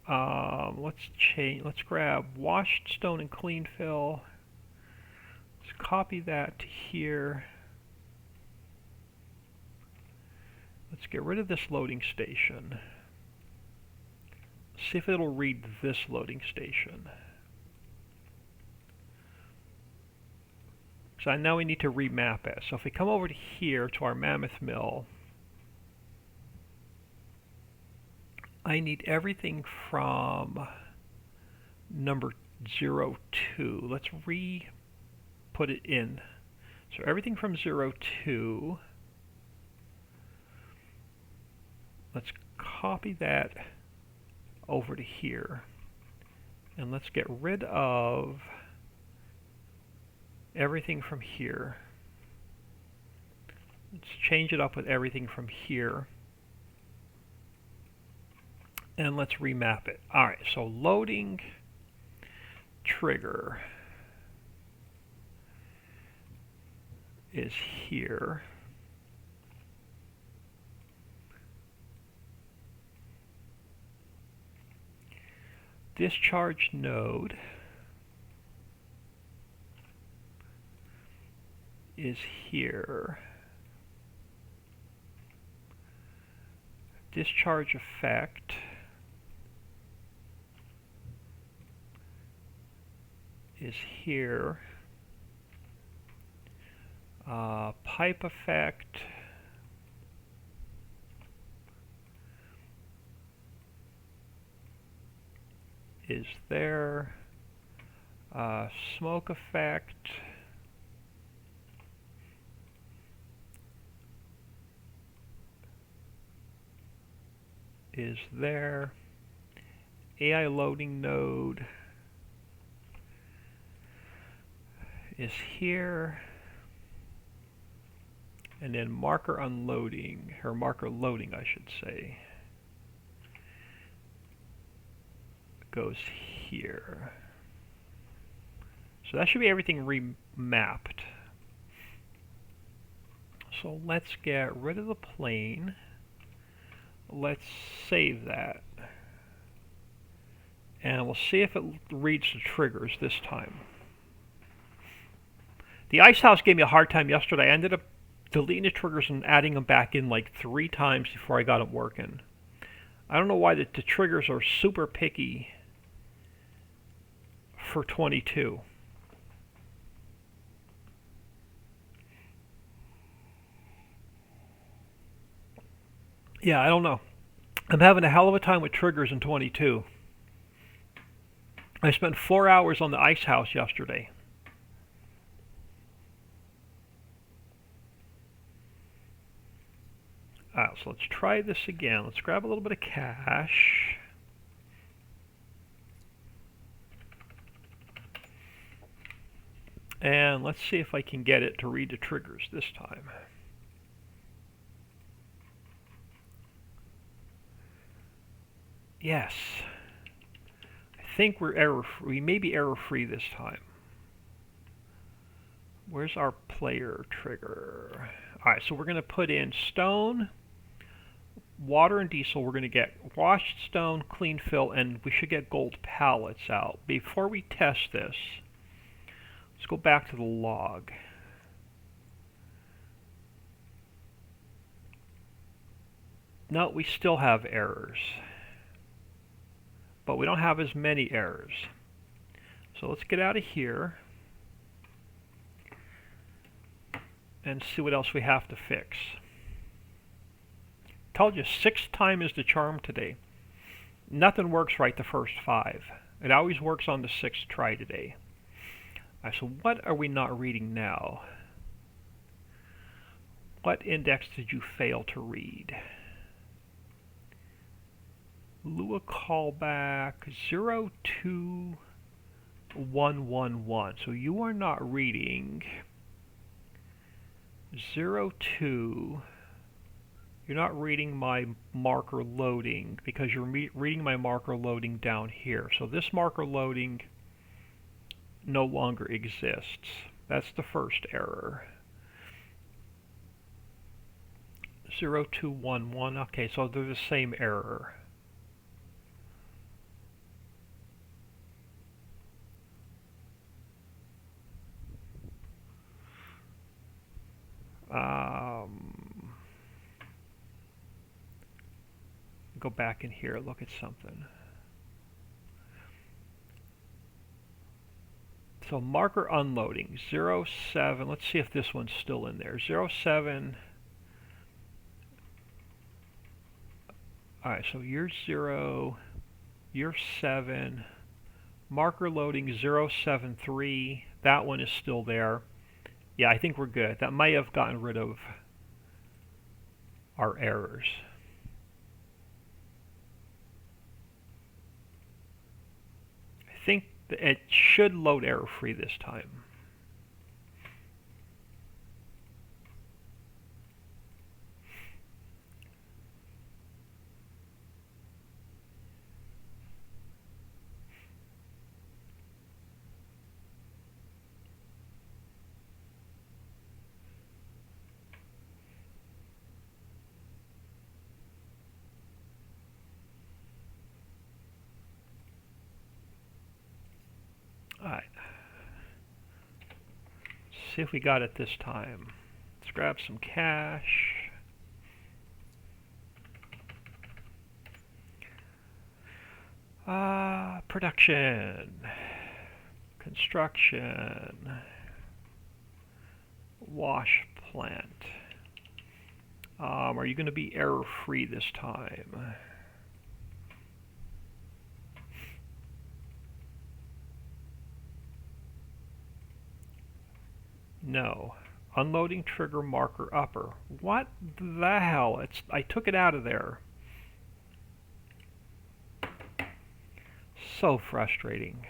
Let's grab washed stone and clean fill. Let's copy that to here. Let's get rid of this loading station. See if it'll read this loading station. So now we need to remap it. So if we come over to here to our mammoth mill, I need everything from number 02. Let's put it in. So everything from 02. Let's copy that over to here. And let's get rid of everything from here. Let's change it up with everything from here. And let's remap it. Alright, so loading trigger is here. Discharge node is here. Discharge effect is here. Pipe effect is there. Smoke effect is there. AI loading node is here. And then marker unloading, or marker loading I should say, goes here. So that should be everything remapped. So let's get rid of the plane. Let's save that. And we'll see if it reads the triggers this time. The ice house gave me a hard time yesterday. I ended up deleting the triggers and adding them back in like 3 times before I got them working. I don't know why the triggers are super picky for 22. Yeah, I don't know. I'm having a hell of a time with triggers in 22. I spent 4 hours on the ice house yesterday. Alright, so let's try this again. Let's grab a little bit of cash. And let's see if I can get it to read the triggers this time. Yes. I think we may be error-free this time. Where's our player trigger? Alright, so we're going to put in stone, water, and diesel. We're going to get washed stone, clean fill, and we should get gold pallets out. Before we test this, let's go back to the log. No, we still have errors. But we don't have as many errors. So let's get out of here and see what else we have to fix. Told you, 6th time is the charm today. Nothing works right the first 5. It always works on the 6th try today. Alright, so what are we not reading now? What index did you fail to read? Lua callback 02111. So you are not reading 02. You're you're not reading my marker loading because you're reading my marker loading down here. So this marker loading no longer exists. That's the first error. 0211, okay, so they're the same error. Go back in here, look at something. So marker unloading, 07, let's see if this one's still in there. 07, alright, so year 0, year 7, marker loading 073, that one is still there. Yeah, I think we're good. That might have gotten rid of our errors. I think it should load error-free this time. Alright. See if we got it this time. Let's grab some cash. Production. Construction. Wash plant. Are you going to be error-free this time? No. Unloading trigger marker upper. What the hell? I took it out of there. So frustrating.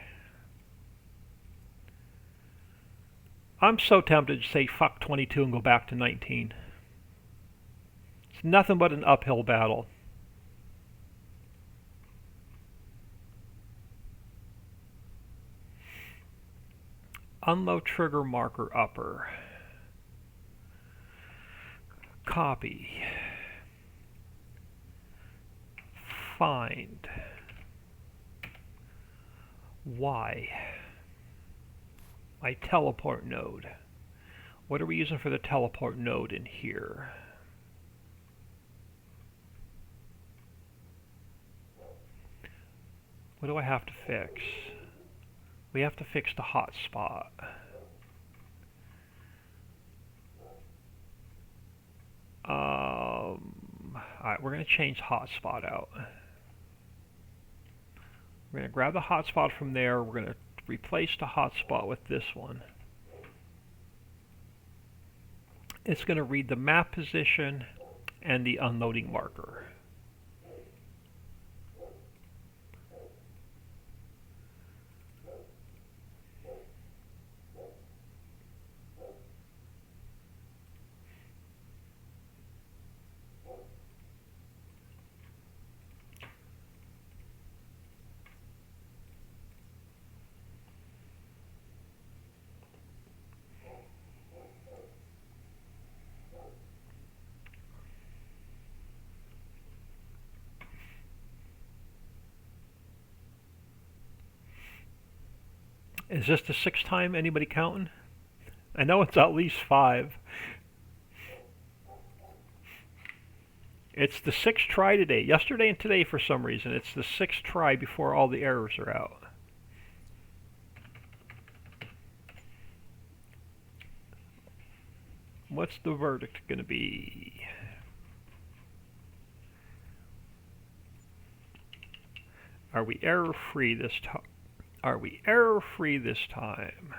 I'm so tempted to say fuck 22 and go back to 19. It's nothing but an uphill battle. Unload trigger marker upper. Copy. Find. Y. My teleport node. What are we using for the teleport node in here? What do I have to fix? We have to fix the hotspot. Alright, we're going to change hotspot out. We're going to grab the hotspot from there. We're going to replace the hotspot with this one. It's going to read the map position and the unloading marker. Is this the sixth time? Anybody counting? I know it's at least 5. It's the 6th try today. Yesterday and today for some reason. It's the 6th try before all the errors are out. What's the verdict going to be? Are we error-free this time? Are we error-free this time?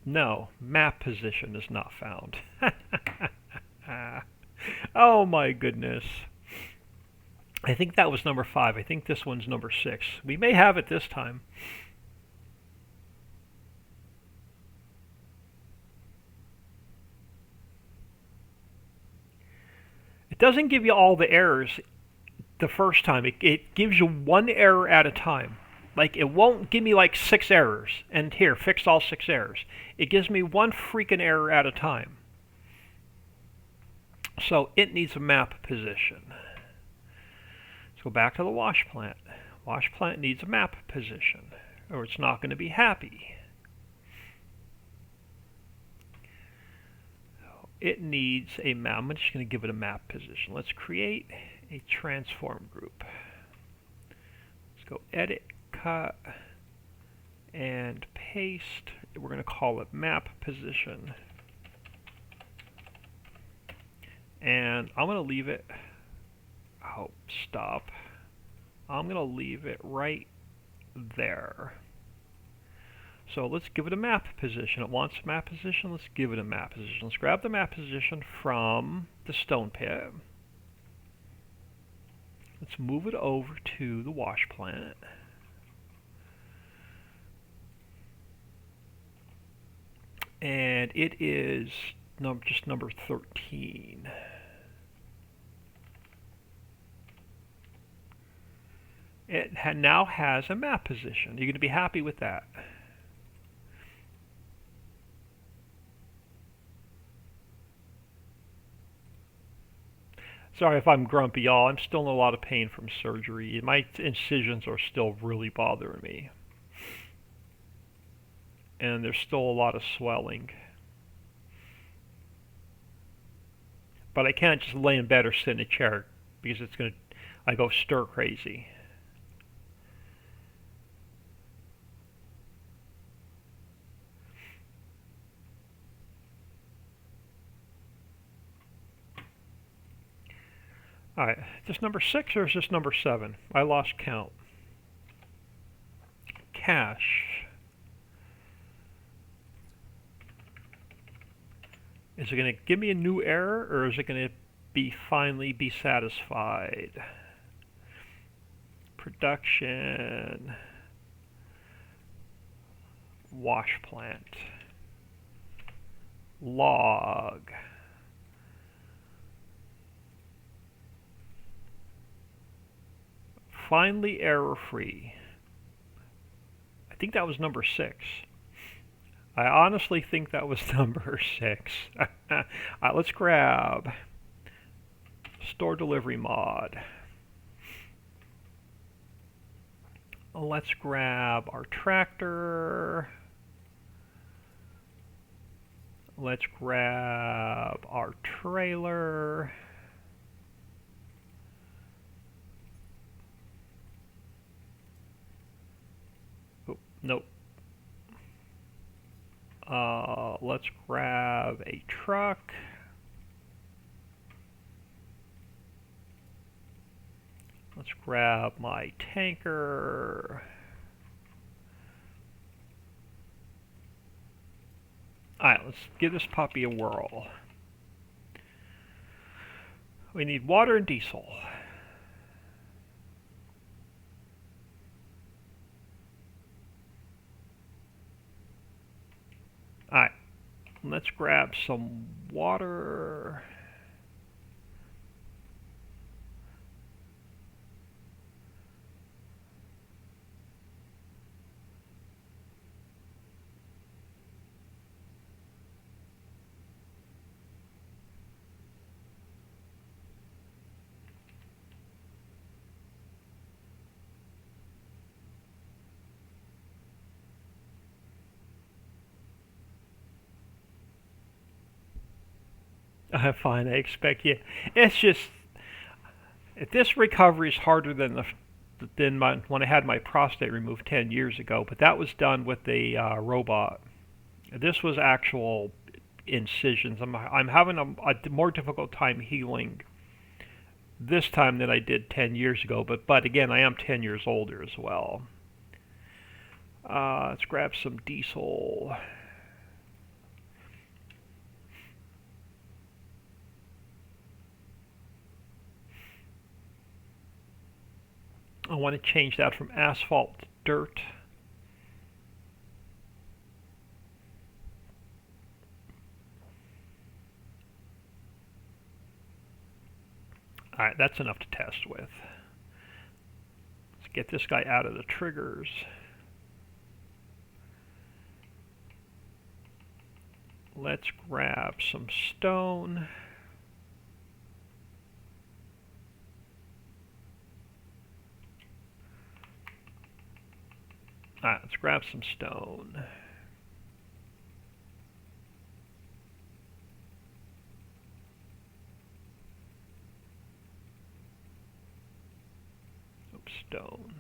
No, map position is not found. Oh my goodness. I think that was number 5. I think this one's number 6. We may have it this time. doesn't give you all the errors the first time. It gives you one error at a time. Like, it won't give me like 6 errors, and here, fix all 6 errors. It gives me one freaking error at a time. So it needs a map position. Let's go back to the wash plant. Wash plant needs a map position, or it's not going to be happy. It needs a map. I'm just going to give it a map position. Let's create a transform group. Let's go edit, cut, and paste. We're going to call it map position. And I'm going to leave it, oh, stop. I'm going to leave it right there. So let's give it a map position. It wants a map position. Let's give it a map position. Let's grab the map position from the stone pit. Let's move it over to the wash plant. And it is just number 13. It now has a map position. You're going to be happy with that. Sorry if I'm grumpy, y'all. I'm still in a lot of pain from surgery. My incisions are still really bothering me. And there's still a lot of swelling. But I can't just lay in bed or sit in a chair because I go stir crazy. Alright, is this number 6 or is this number 7? I lost count. Cache. Is it going to give me a new error, or is it going to finally be satisfied? Production. Wash plant. Log. Finally error-free. I think that was number 6. I honestly think that was number 6. Let's grab store delivery mod. Let's grab our tractor. Let's grab our trailer. Oh, nope. Let's grab a truck. Let's grab my tanker. Alright, let's give this puppy a whirl. We need water and diesel. Alright, let's grab some water. I'm fine, I expect you. It's just, if this recovery is harder than when I had my prostate removed 10 years ago, but that was done with a robot. This was actual incisions. I'm having a more difficult time healing this time than I did 10 years ago, but again, I am 10 years older as well. Let's grab some diesel. I want to change that from asphalt to dirt. Alright, that's enough to test with. Let's get this guy out of the triggers. Let's grab some stone. Alright, let's grab some stone. Oops, stone.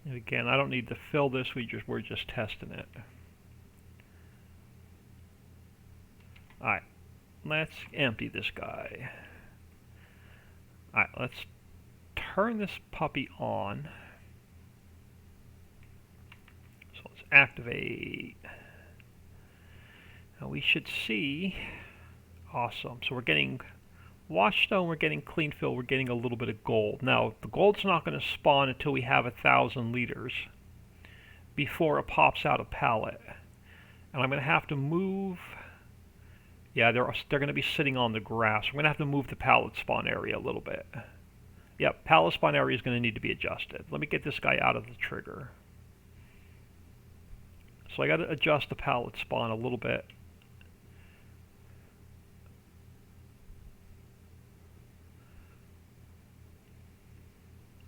And again, I don't need to fill this, we're just testing it. Alright, let's empty this guy. Alright, let's turn this puppy on. So let's activate. Now we should see, awesome, so we're getting wash stone, we're getting clean fill, we're getting a little bit of gold. Now, the gold's not going to spawn until we have 1,000 liters before it pops out a pallet. And I'm going to have to move, yeah, they're going to be sitting on the grass. We're going to have to move the pallet spawn area a little bit. Yep, pallet spawn area is going to need to be adjusted. Let me get this guy out of the trigger. So I got to adjust the pallet spawn a little bit.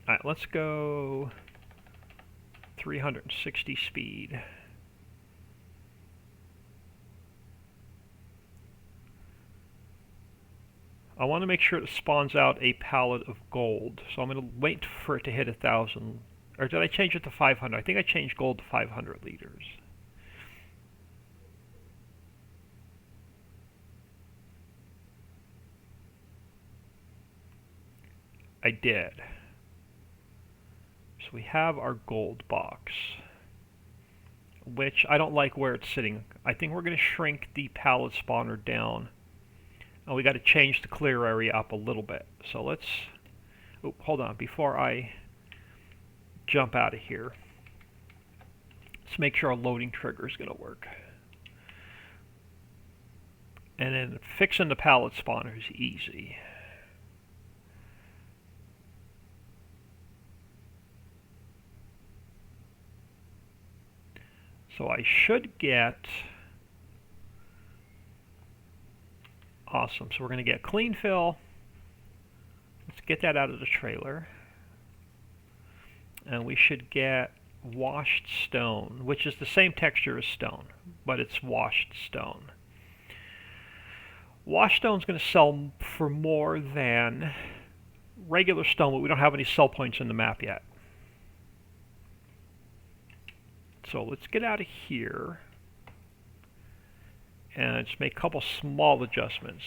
Alright, let's go 360 speed. I want to make sure it spawns out a pallet of gold. So I'm going to wait for it to hit 1,000. Or did I change it to 500? I think I changed gold to 500 liters. I did. So we have our gold box, which I don't like where it's sitting. I think we're going to shrink the pallet spawner down. And we got to change the clear area up a little bit. So let's, oh, hold on, before I jump out of here, let's make sure our loading trigger is going to work. And then fixing the pallet spawner is easy. So I should get, awesome, so we're going to get clean fill. Let's get that out of the trailer. And we should get washed stone, which is the same texture as stone, but it's washed stone. Washed stone is going to sell for more than regular stone, but we don't have any sell points in the map yet. So let's get out of here and just make a couple small adjustments.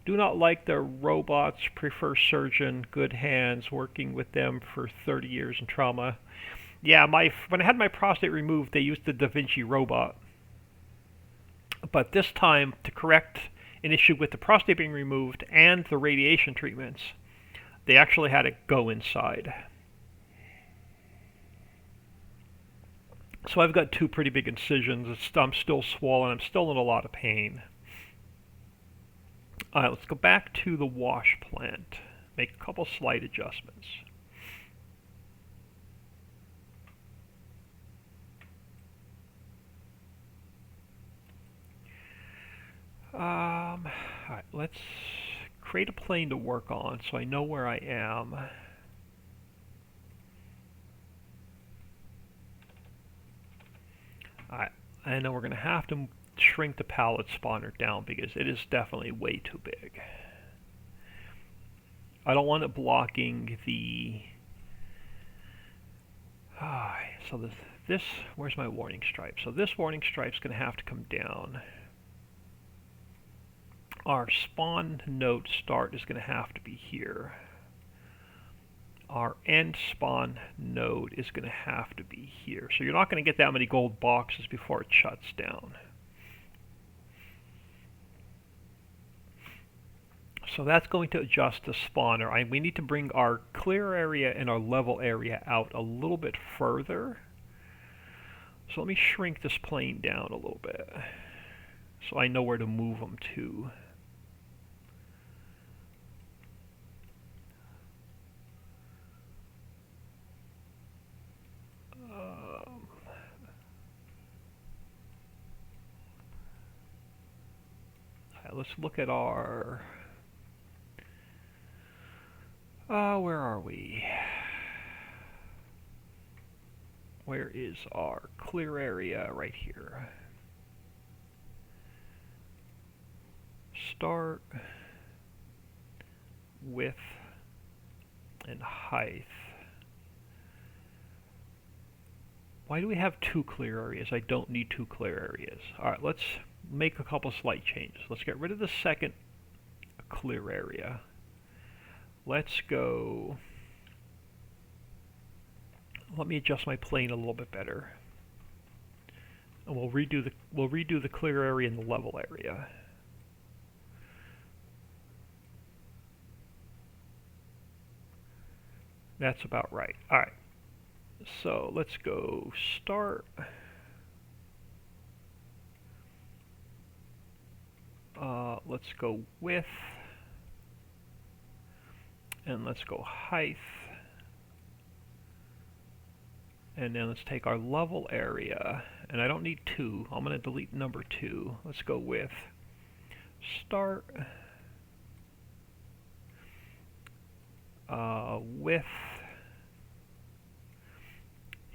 Do not like the robots, prefer surgeon, good hands, working with them for 30 years in trauma. Yeah, when I had my prostate removed, they used the Da Vinci robot. But this time, to correct an issue with the prostate being removed and the radiation treatments, they actually had it go inside. So I've got two pretty big incisions. I'm still swollen. I'm still in a lot of pain. Alright, let's go back to the wash plant. Make a couple slight adjustments. Alright, let's create a plane to work on so I know where I am. Alright, I know we're going to have to shrink the pallet spawner down because it is definitely way too big. I don't want it blocking the... so this, where's my warning stripe? So this warning stripe's going to have to come down. Our spawn node start is going to have to be here. our end spawn node is going to have to be here. So you're not going to get that many gold boxes before it shuts down. So that's going to adjust the spawner. We need to bring our clear area and our level area out a little bit further. So let me shrink this plane down a little bit so I know where to move them to. Let's look at our... where are we? Where is our clear area? Right here. Start, width, and height. Why do we have two clear areas? I don't need two clear areas. Alright, let's make a couple slight changes. Let's get rid of the second clear area. Let's go... Let me adjust my plane a little bit better. And we'll redo the clear area and the level area. That's about right. Alright. So let's go start. Let's go width. And let's go height. And then let's take our level area. And I don't need 2. I'm going to delete number 2. Let's go with start. Width.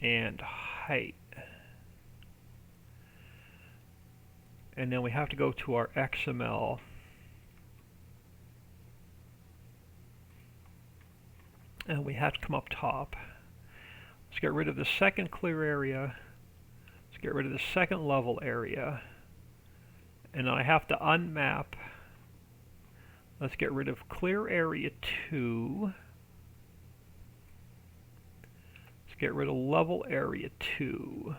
And height. And then we have to go to our XML. And we have to come up top. Let's get rid of the second clear area. Let's get rid of the second level area. And I have to unmap. Let's get rid of clear area 2. Let's get rid of level area 2.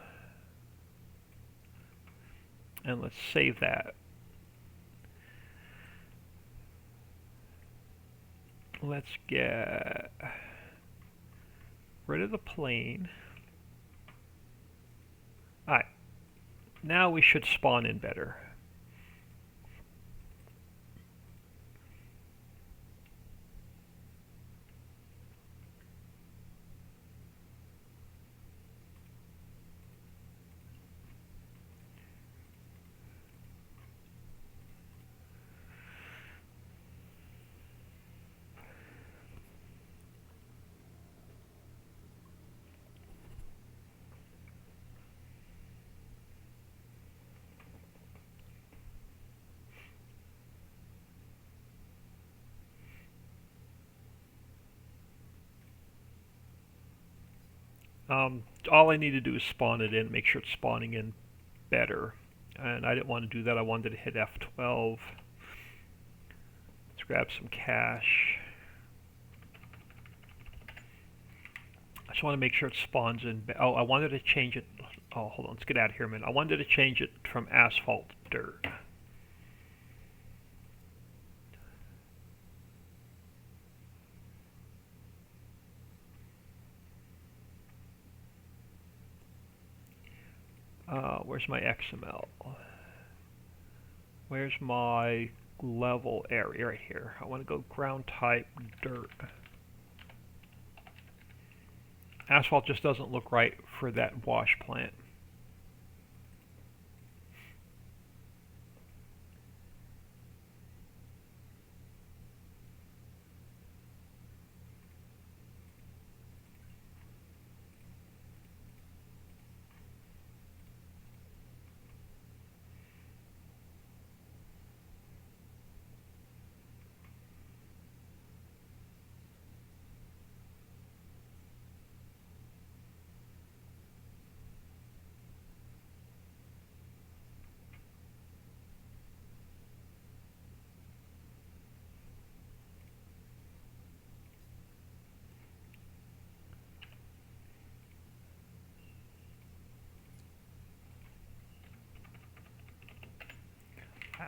And let's save that. Let's get rid of the plane. Alright, now we should spawn in better. All I need to do is spawn it in, make sure it's spawning in better. And I didn't want to do that. I wanted to hit F12. Let's grab some cash. I just want to make sure it spawns in. Oh, I wanted to change it. Oh, hold on. Let's get out of here a minute. I wanted to change it from asphalt to dirt. Where's my XML? Where's my level area? Right here. I want to go ground type dirt. Asphalt just doesn't look right for that wash plant.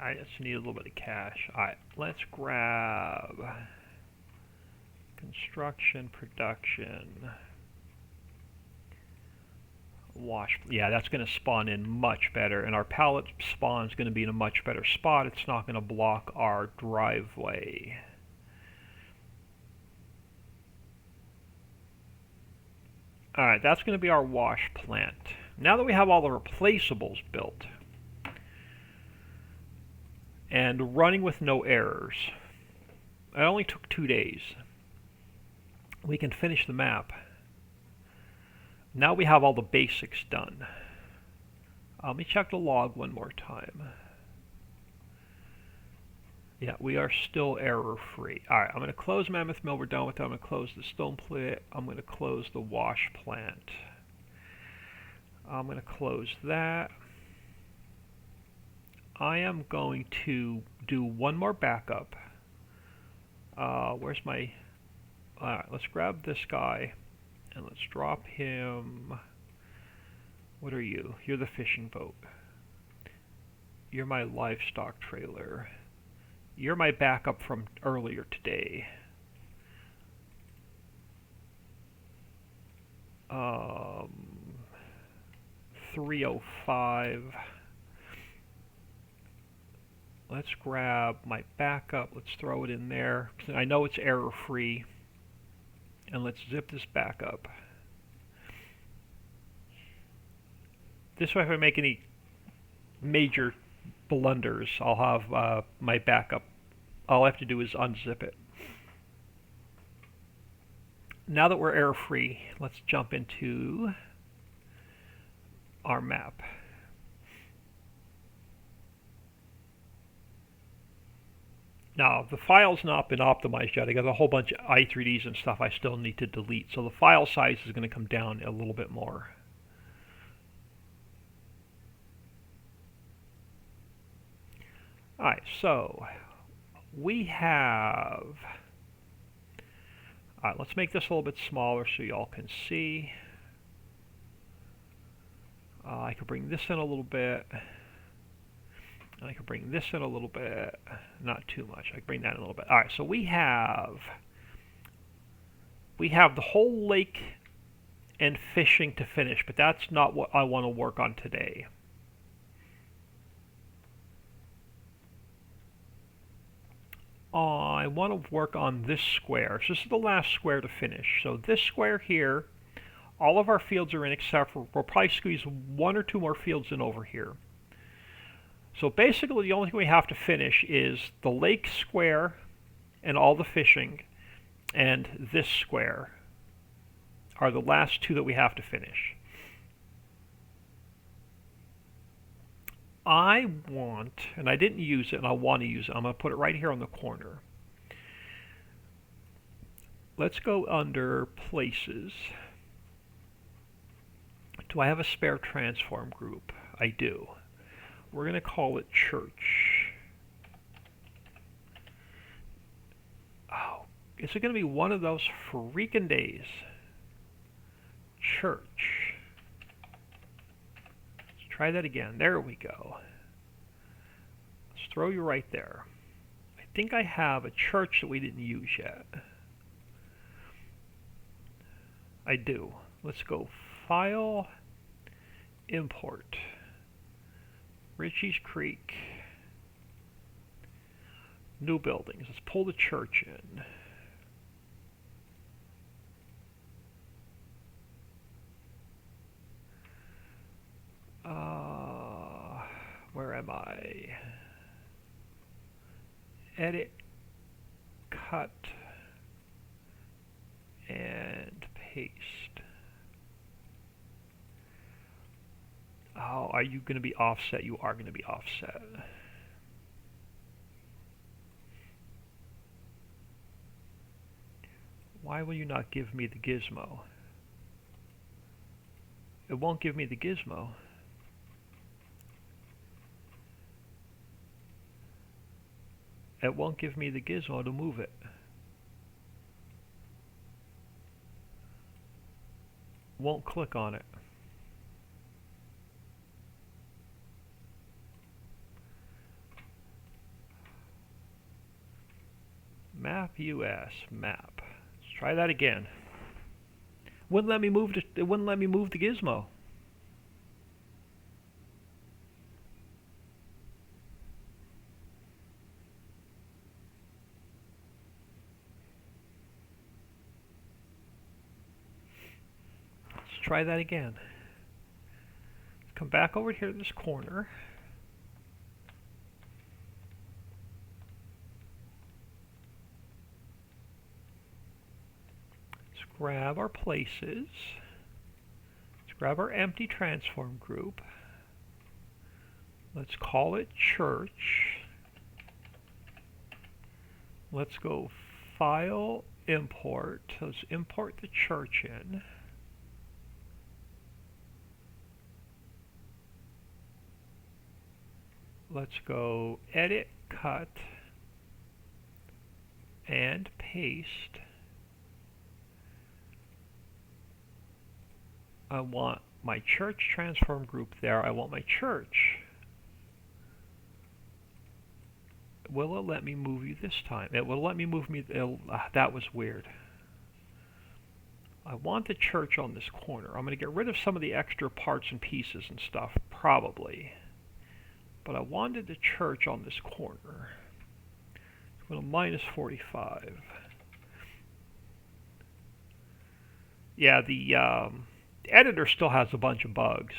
I just need a little bit of cash. Alright, let's grab construction, production, wash. Yeah, that's going to spawn in much better, and our pallet spawn is going to be in a much better spot. It's not going to block our driveway. Alright, that's going to be our wash plant. Now that we have all the replaceables built and running with no errors, it only took 2 days. We can finish the map. Now we have all the basics done. Let me check the log one more time. Yeah, we are still error-free. Alright, I'm going to close Mammoth Mill. We're done with that. I'm going to close the stone plant. I'm going to close the wash plant. I'm going to close that. I am going to do one more backup. Where's my... Alright, let's grab this guy and let's drop him. What are you? You're the fishing boat. You're my livestock trailer. You're my backup from earlier today. 305. Let's grab my backup. Let's throw it in there. I know it's error-free. And let's zip this back up. This way, if I make any major blunders, I'll have my backup. All I have to do is unzip it. Now that we're error-free, let's jump into our map. Now, the file's not been optimized yet. I got a whole bunch of i3ds and stuff I still need to delete, so the file size is going to come down a little bit more. Alright, so we have... Alright, let's make this a little bit smaller so y'all can see. I could bring this in a little bit. I can bring this in a little bit, not too much. I can bring that in a little bit. All right, so we have the whole lake and fishing to finish, but that's not what I want to work on today. I want to work on this square. So this is the last square to finish. So this square here, all of our fields are in except for, we'll probably squeeze 1 or 2 more fields in over here. So basically the only thing we have to finish is the lake square and all the fishing, and this square are the last 2 that we have to finish. I want, and I didn't use it and I want to use it, I'm going to put it right here on the corner. Let's go under places. Do I have a spare transform group? I do. We're going to call it church. Oh, is it going to be one of those freaking days? Church. Let's try that again. There we go. Let's throw you right there. I think I have a church that we didn't use yet. I do. Let's go File, Import. Ricci Creek. New buildings. Let's pull the church in. Where am I? Edit, cut, and paste. Oh, are you going to be offset? You are going to be offset. Why will you not give me the gizmo? It won't give me the gizmo. It won't give me the gizmo to move it. Won't click on it. Map US map. Let's try that again. Wouldn't let me move it wouldn't let me move the gizmo. Let's try that again. Come back over here to this corner. Let's grab our places. Let's grab our empty transform group. Let's call it church. Let's go file, import. Let's import the church in. Let's go edit, cut, and paste. I want my church transform group there. I want my church. Will it let me move you this time? It will let me move me. That was weird. I want the church on this corner. I'm going to get rid of some of the extra parts and pieces and stuff, probably. But I wanted the church on this corner. Go to -45. Yeah, the editor still has a bunch of bugs.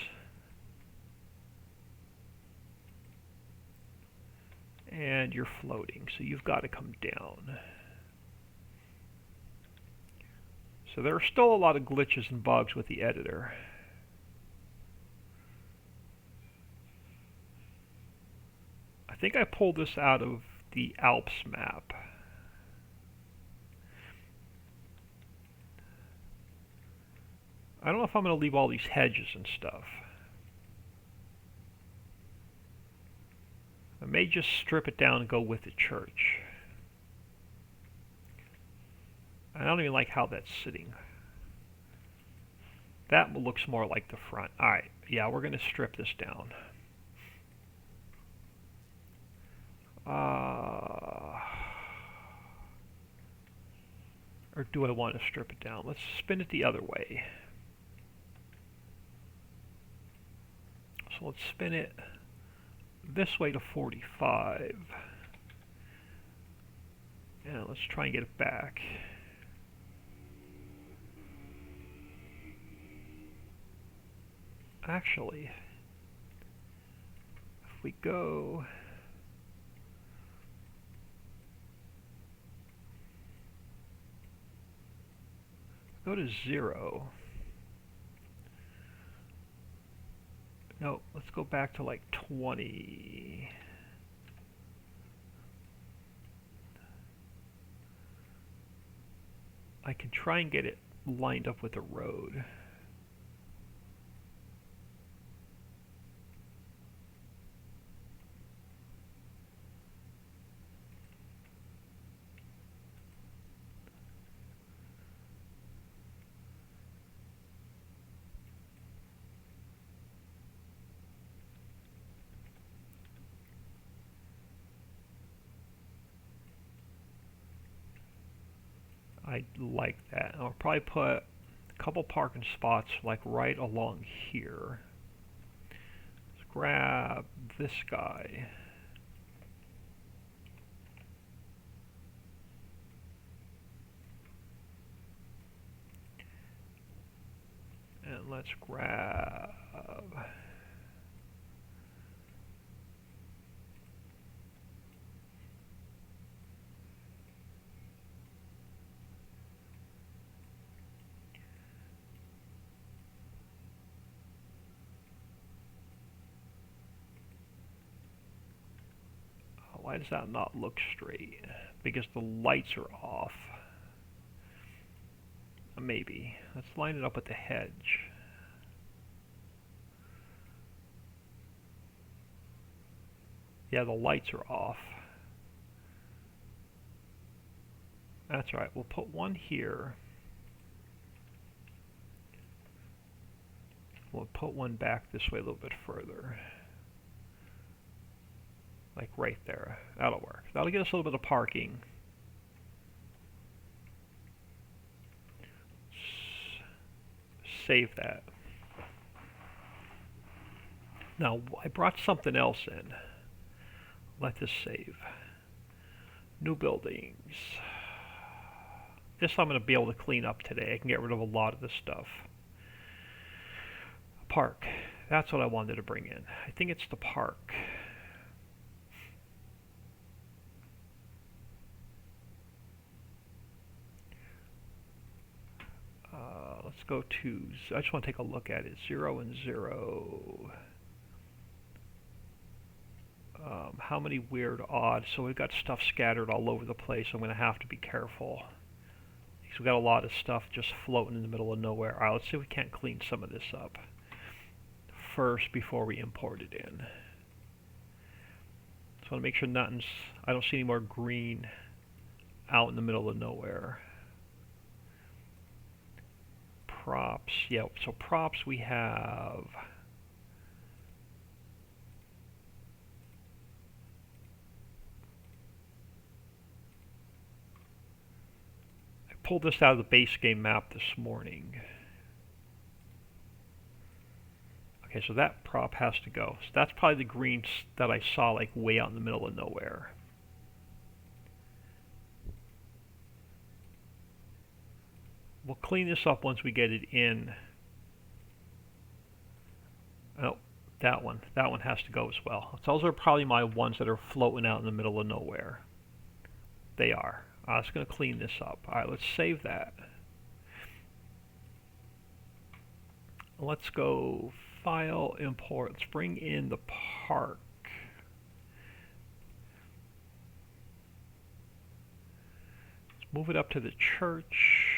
And you're floating, so you've got to come down. So there are still a lot of glitches and bugs with the editor. I think I pulled this out of the Alps map. I don't know if I'm going to leave all these hedges and stuff. I may just strip it down and go with the church. I don't even like how that's sitting. That looks more like the front. Alright, yeah, we're going to strip this down. Or do I want to strip it down? Let's spin it the other way. So let's spin it this way to 45. And let's try and get it back. Actually, if we go to 0. No, let's go back to like 20. I can try and get it lined up with the road. I like that. I'll probably put a couple parking spots like right along here. Let's grab this guy. And let's grab why does that not look straight? Because the lights are off. Maybe. Let's line it up with the hedge. Yeah, the lights are off. That's right. We'll put one here. We'll put one back this way a little bit further. Like right there. That'll work. That'll get us a little bit of parking. save that. Now, I brought something else in. Let this save. New buildings. This I'm going to be able to clean up today. I can get rid of a lot of this stuff. Park. That's what I wanted to bring in. I think it's the park. Let's go to, I just want to take a look at it. 0 and 0. How many weird odd? So we've got stuff scattered all over the place. I'm going to have to be careful. Because we've got a lot of stuff just floating in the middle of nowhere. Alright, let's see if we can't clean some of this up first before we import it in. Just want to make sure nothing's, I don't see any more green out in the middle of nowhere. Props, yeah, so props we have. I pulled this out of the base game map this morning. Okay, so that prop has to go. So that's probably the greens that I saw like way out in the middle of nowhere. We'll clean this up once we get it in. Oh, that one has to go as well. So those are probably my ones that are floating out in the middle of nowhere. They are. I was going to clean this up. Alright, let's save that. Let's go File, Import. Let's bring in the park. Let's move it up to the church.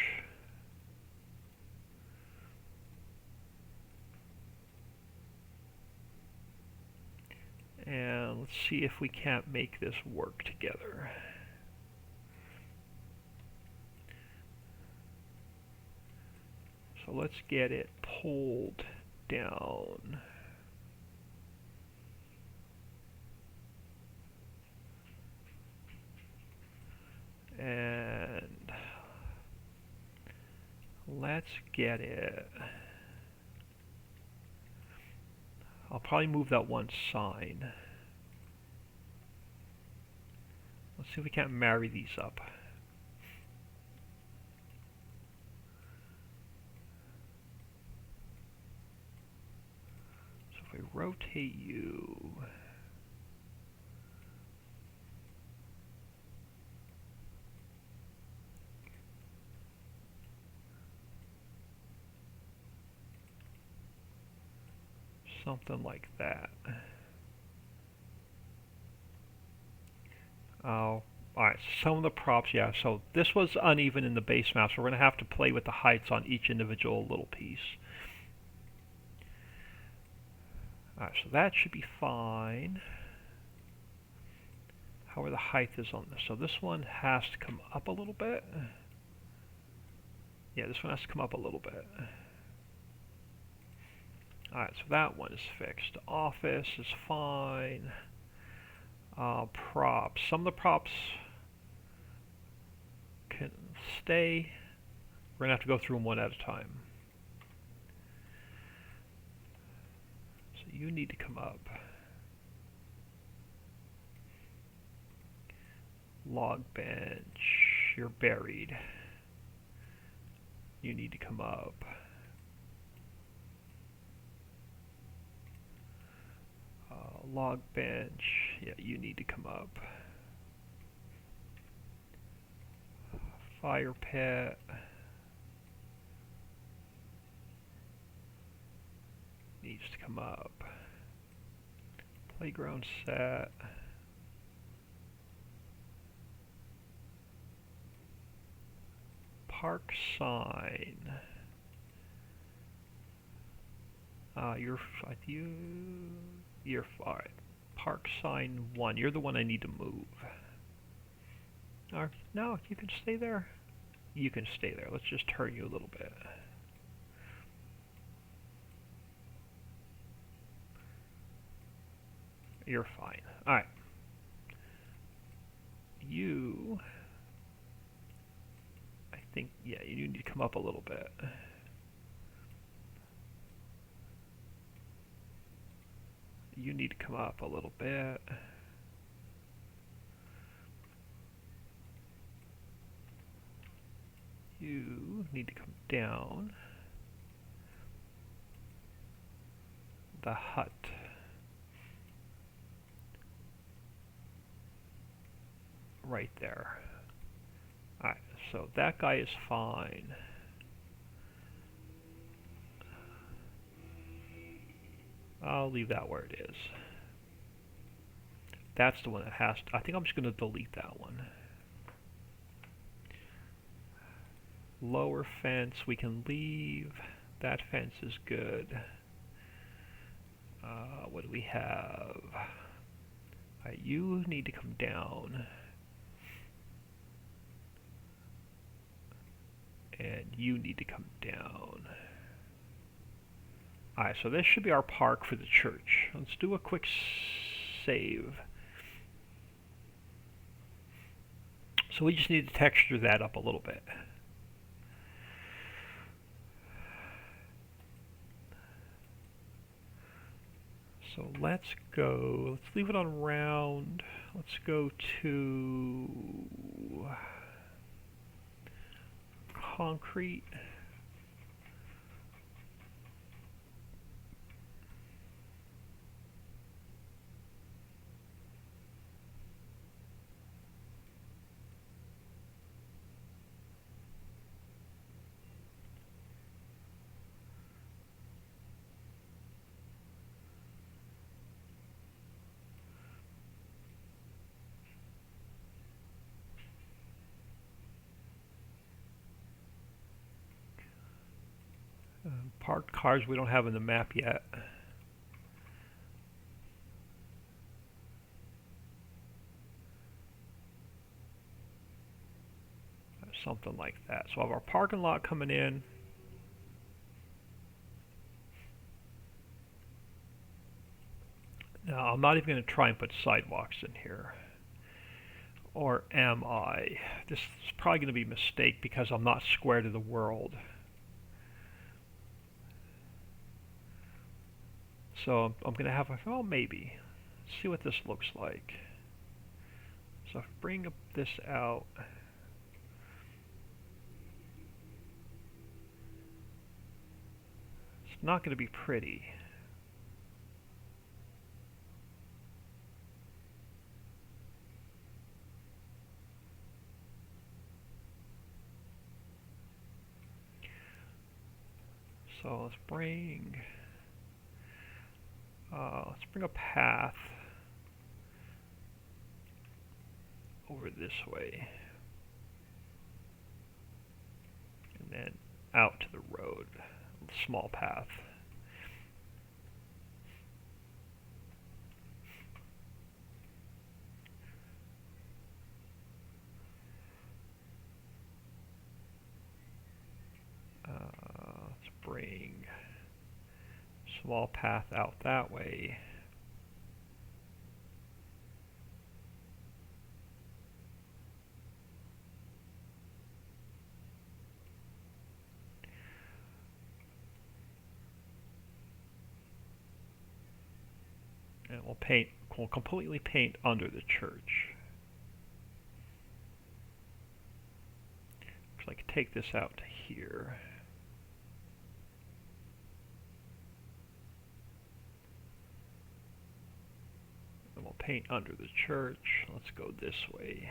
And let's see if we can't make this work together. So let's get it pulled down. And let's get it. I'll probably move that one sign. Let's see if we can't marry these up. So if I rotate you, something like that. Oh, alright, some of the props, yeah, so this was uneven in the base map, so we're going to have to play with the heights on each individual little piece. Alright, so that should be fine. However, the height is on this. So this one has to come up a little bit. Yeah, this one has to come up a little bit. Alright, so that one is fixed. Office is fine. Props. Some of the props can stay. We're going to have to go through them one at a time. So you need to come up. Log bench. You're buried. You need to come up. Log bench, yeah, you need to come up. Fire pit. Needs to come up. Playground set. Park sign. You're alright. Park sign 1. You're the one I need to move. No, you can stay there. You can stay there. Let's just turn you a little bit. You're fine. Alright. You, I think, yeah, you need to come up a little bit. you need to come up a little bit. You need to come down. The hut. Right there. Alright, so that guy is fine. I'll leave that where it is. That's the one that has to, I think I'm just going to delete that one. Lower fence we can leave. That fence is good. What do we have? Alright, you need to come down. And you need to come down. Alright, so this should be our park for the church. Let's do a quick save. So we just need to texture that up a little bit. So let's leave it on round. Let's go to concrete. Parked cars we don't have in the map yet. Something like that. So I have our parking lot coming in. Now I'm not even going to try and put sidewalks in here. Or am I? This is probably going to be a mistake because I'm not square to the world. So I'm going to have a, oh maybe. Let's see what this looks like. So if I bring this out. It's not going to be pretty. So let's bring a path over this way, and then out to the road, a small path. Let's bring small path out that way. And we'll completely paint under the church. So I can take this out to here. And we'll paint under the church. Let's go this way.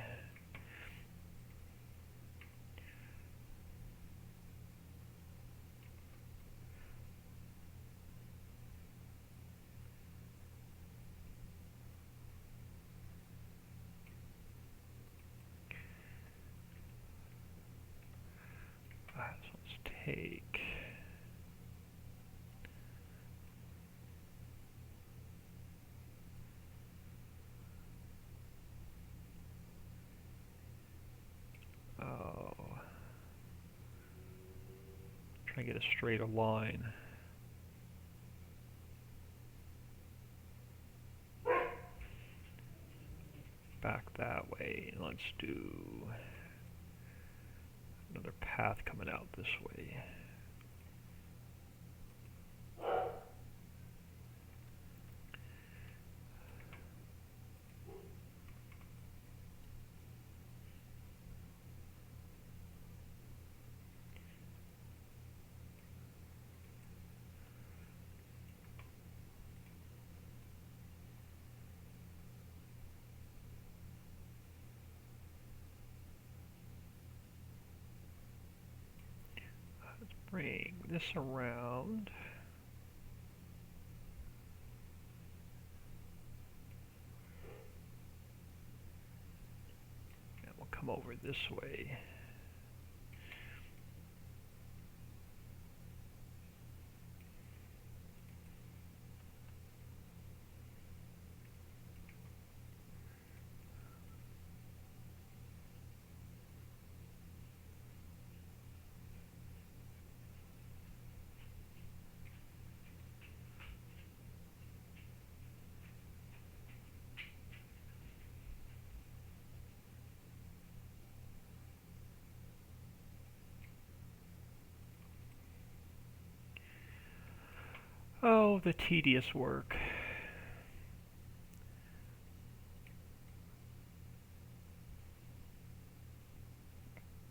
So let's take try to get a straighter line. Back that way. Let's do another path coming out this way. bring this around. And we'll come over this way. Oh, the tedious work.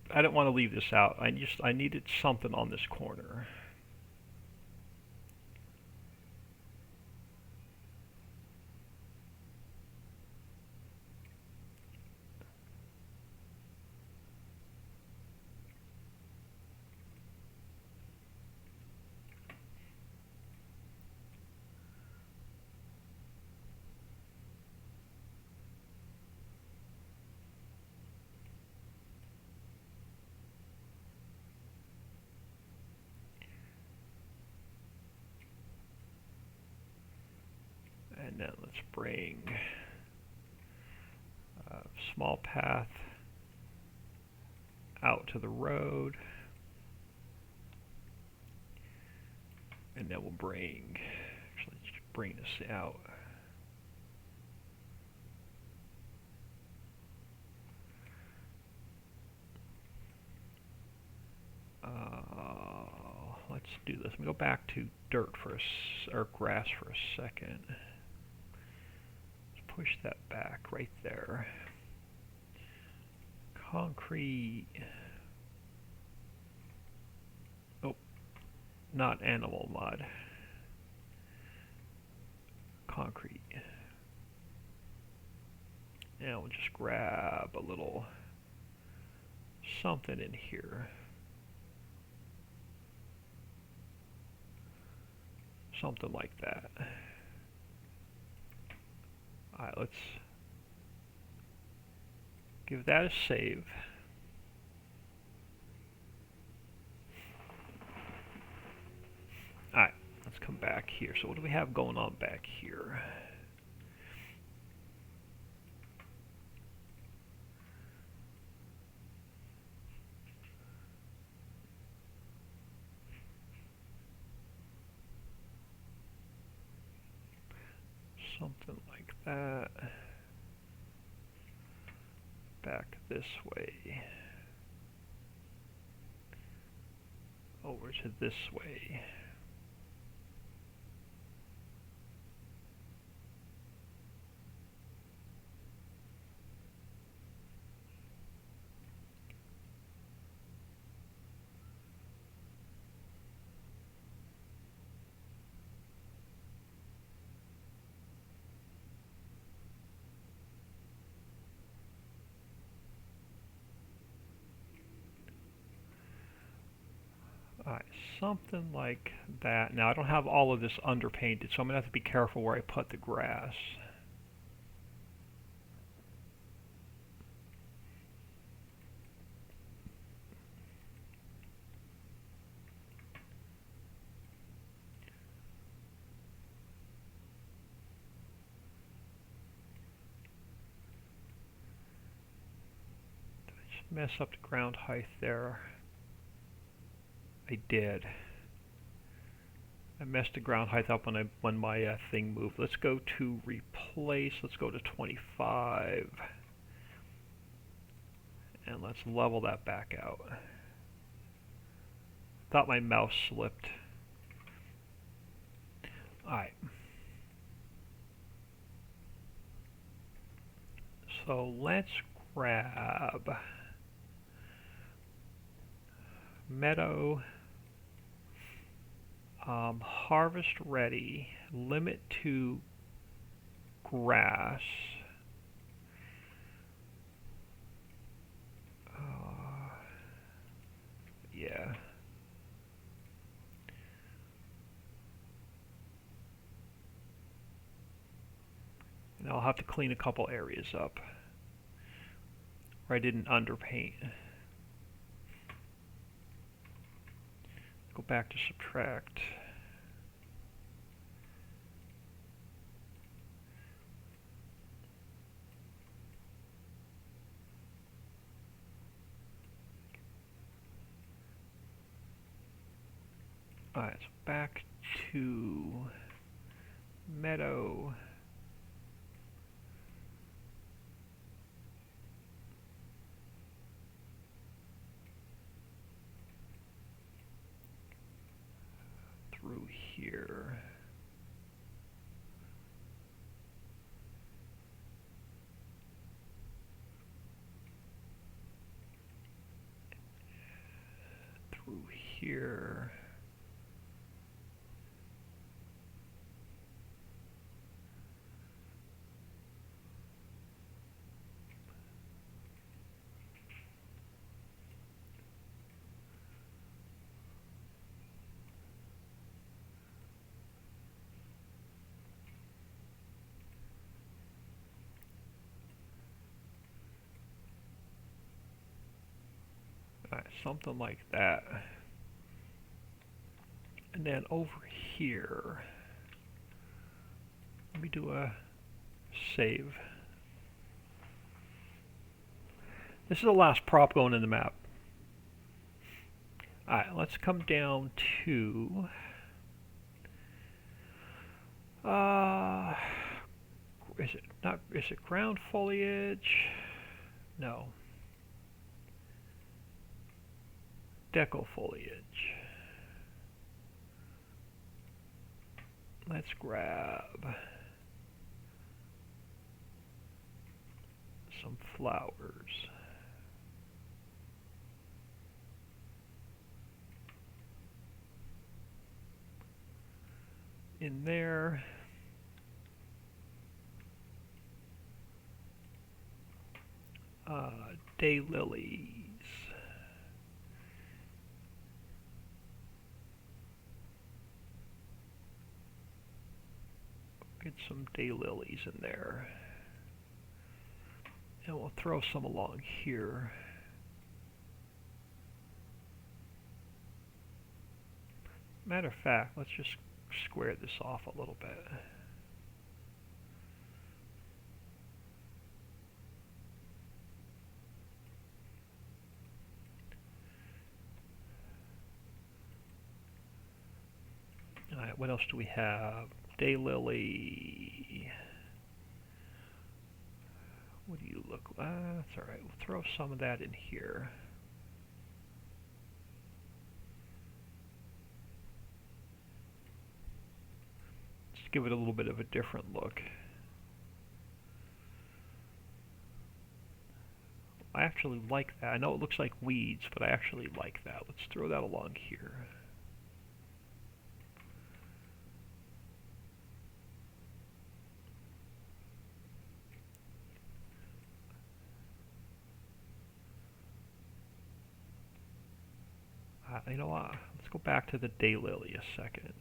I didn't want to leave this out. I needed something on this corner. And then let's bring a small path out to the road. And then we'll bring, actually let's bring this out. Let's do this. Let me go back to dirt for or grass for a second. Let's push that back right there. Concrete. Oh, not animal mud. Concrete. Now we'll just grab a little something in here. Something like that. Alright, let's give that a save. Alright, let's come back here. So what do we have going on back here? Something like that. Back this way. Over to this way. Alright, something like that. Now I don't have all of this underpainted, so I'm going to have to be careful where I put the grass. Did I just mess up the ground height there? I did. I messed the ground height up when my thing moved. Let's go to replace. Let's go to 25. And let's level that back out. Thought my mouse slipped. Alright. So let's grab meadow, harvest ready, limit to grass. Yeah. And I'll have to clean a couple areas up where I didn't underpaint. Go back to subtract. Alright, so back to meadow. Through here. Through here. Alright, something like that. And then over here, let me do a save. This is the last prop going in the map. Alright, let's come down to is it ground foliage? No. Deco foliage. Let's grab some flowers. In there. Day lilies. Get some day lilies in there. And we'll throw some along here. Matter of fact, let's just square this off a little bit. Alright, what else do we have? Daylily. What do you look like? That's alright, we'll throw some of that in here. Just give it a little bit of a different look. I actually like that. I know it looks like weeds, but I actually like that. Let's throw that along here. You know what? Let's go back to the daylily a second.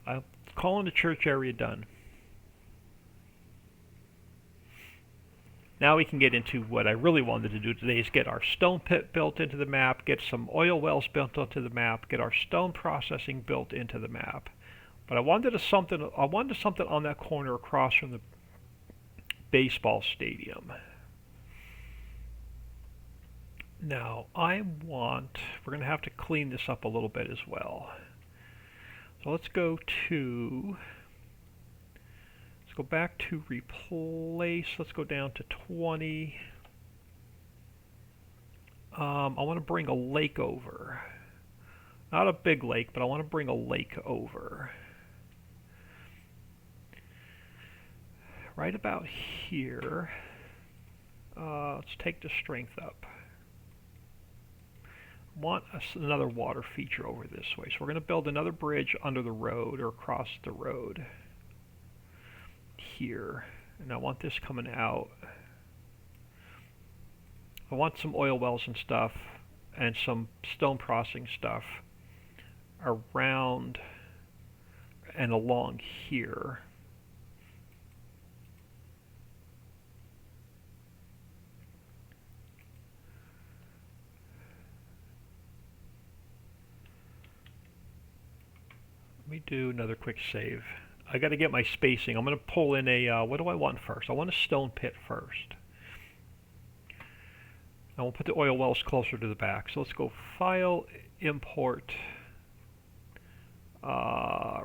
I'm calling the church area done. Now we can get into what I really wanted to do today is get our stone pit built into the map, get some oil wells built into the map, get our stone processing built into the map. But I wanted something on that corner across from the baseball stadium. Now we're going to have to clean this up a little bit as well. So let's go back to replace. Let's go down to 20. I want to bring a lake over. Not a big lake, but I want to bring a lake over. Right about here. Let's take the strength up. Want another water feature over this way. So we're going to build another bridge under the road or across the road here. And I want this coming out. I want some oil wells and stuff and some stone processing stuff around and along here. Let me do another quick save. I got to get my spacing. I'm going to pull in a, what do I want first? I want a stone pit first. And we'll put the oil wells closer to the back. So let's go File, Import,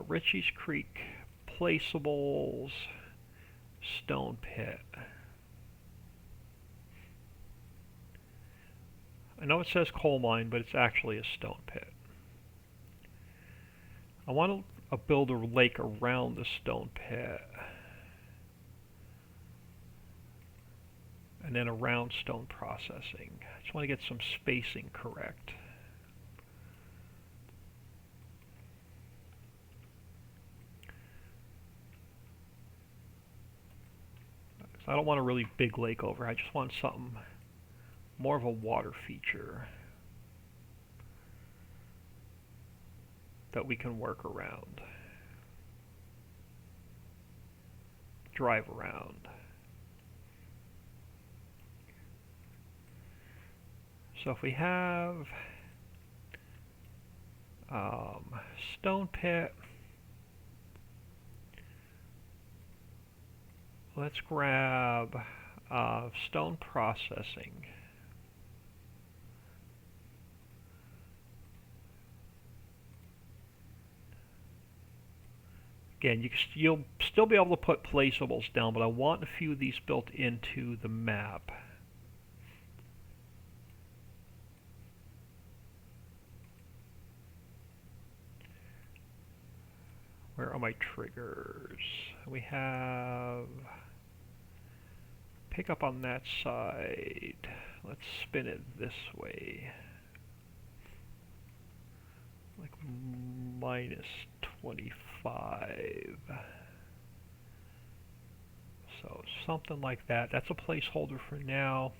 Ricci Creek, Placeables, Stone Pit. I know it says coal mine, but it's actually a stone pit. I want to build a lake around the stone pit. And then around stone processing. I just want to get some spacing correct. I don't want a really big lake over. I just want something more of a water feature that we can work around. Drive around. So if we have stone pit, let's grab stone processing. Again, you'll still be able to put placeables down, but I want a few of these built into the map. Where are my triggers? We have pick up on that side. Let's spin it this way. Like minus 25. So something like that. That's a placeholder for now.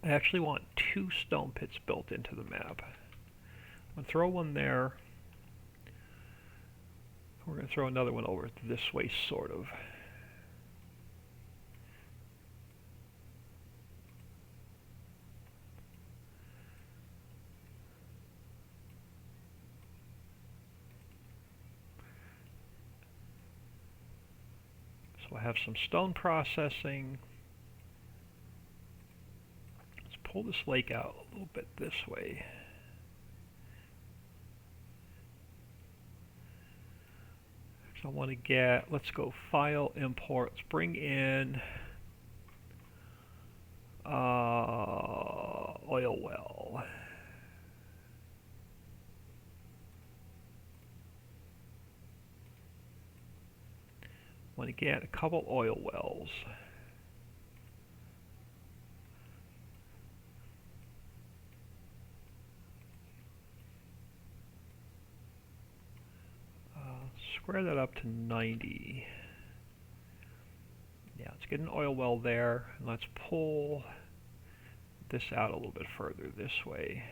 I actually want 2 stone pits built into the map. I'm going to throw one there. We're going to throw another one over this way, sort of. So I have some stone processing. Let's pull this lake out a little bit this way. I want to get, let's go File, Import, let's bring in oil well. Want to get a couple oil wells. Square that up to 90. Yeah, let's get an oil well there, and let's pull this out a little bit further this way.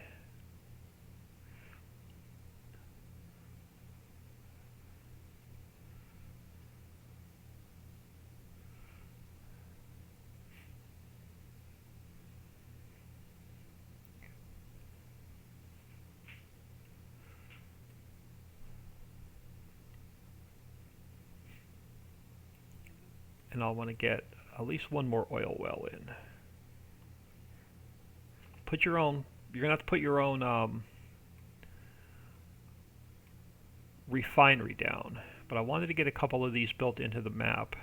And I'll want to get at least one more oil well in. Put your own, you're going to have to put your own refinery down. But I wanted to get a couple of these built into the map.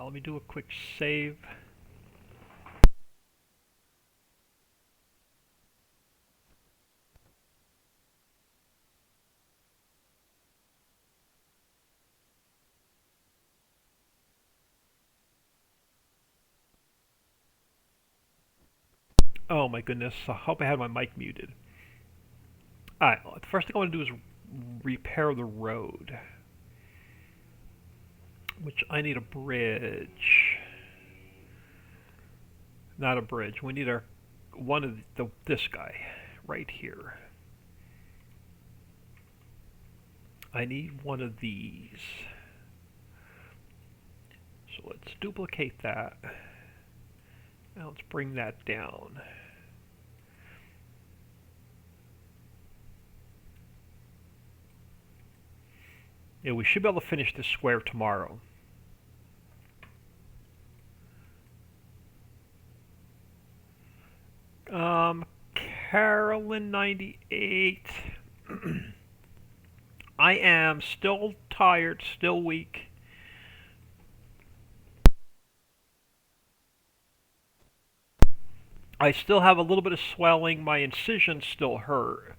Let me do a quick save. Oh my goodness, I hope I had my mic muted. Alright, the first thing I want to do is repair the road. Which I need a bridge. Not a bridge. We need this guy right here. I need one of these. So let's duplicate that. Now let's bring that down. Yeah, we should be able to finish this square tomorrow. Carolyn 98. I am still tired, still weak. I still have a little bit of swelling. My incisions still hurt.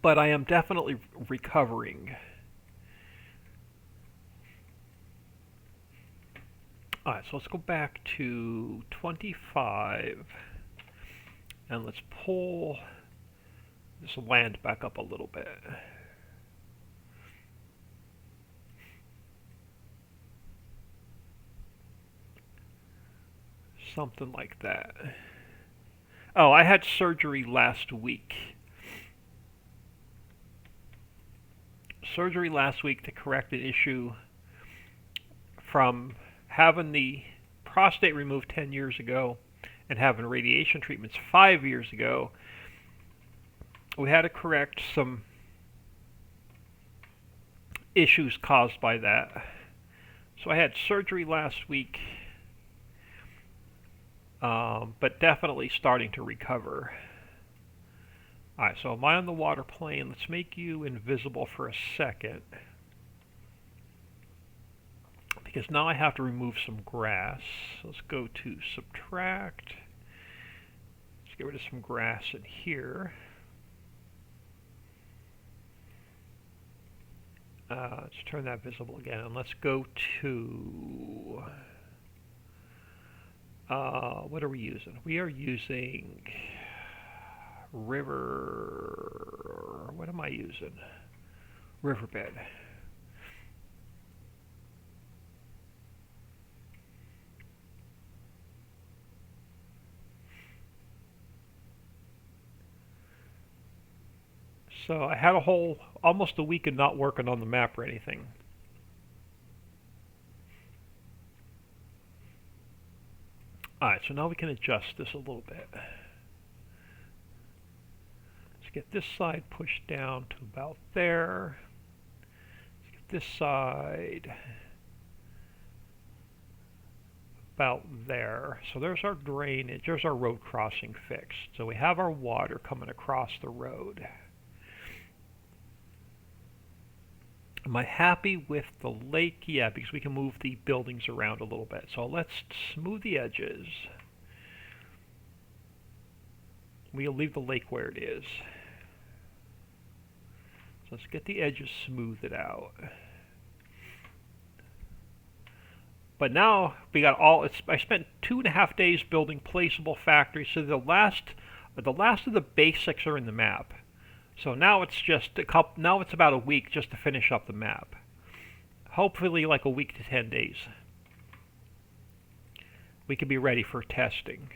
But I am definitely recovering. Alright, so let's go back to 25. And let's pull this land back up a little bit. Something like that. Oh, I had surgery last week. Surgery last week to correct an issue from having the prostate removed 10 years ago and having radiation treatments 5 years ago. We had to correct some issues caused by that. So I had surgery last week, but definitely starting to recover. Alright, so am I on the water plane? Let's make you invisible for a second. Because now I have to remove some grass. Let's go to subtract. Let's get rid of some grass in here. Let's turn that visible again. And let's go to... what are we using? We are using... river... What am I using? Riverbed. So I had almost a week of not working on the map or anything. Alright, so now we can adjust this a little bit. Let's get this side pushed down to about there. Let's get this side about there. So there's our drainage, there's our road crossing fixed. So we have our water coming across the road. Am I happy with the lake? Yeah, because we can move the buildings around a little bit. So let's smooth the edges. We'll leave the lake where it is. So let's get the edges smoothed out. But now we got I spent 2.5 days building placeable factories. So the last of the basics are in the map. So now it's just now it's about a week just to finish up the map. Hopefully like a week to 10 days. We can be ready for testing.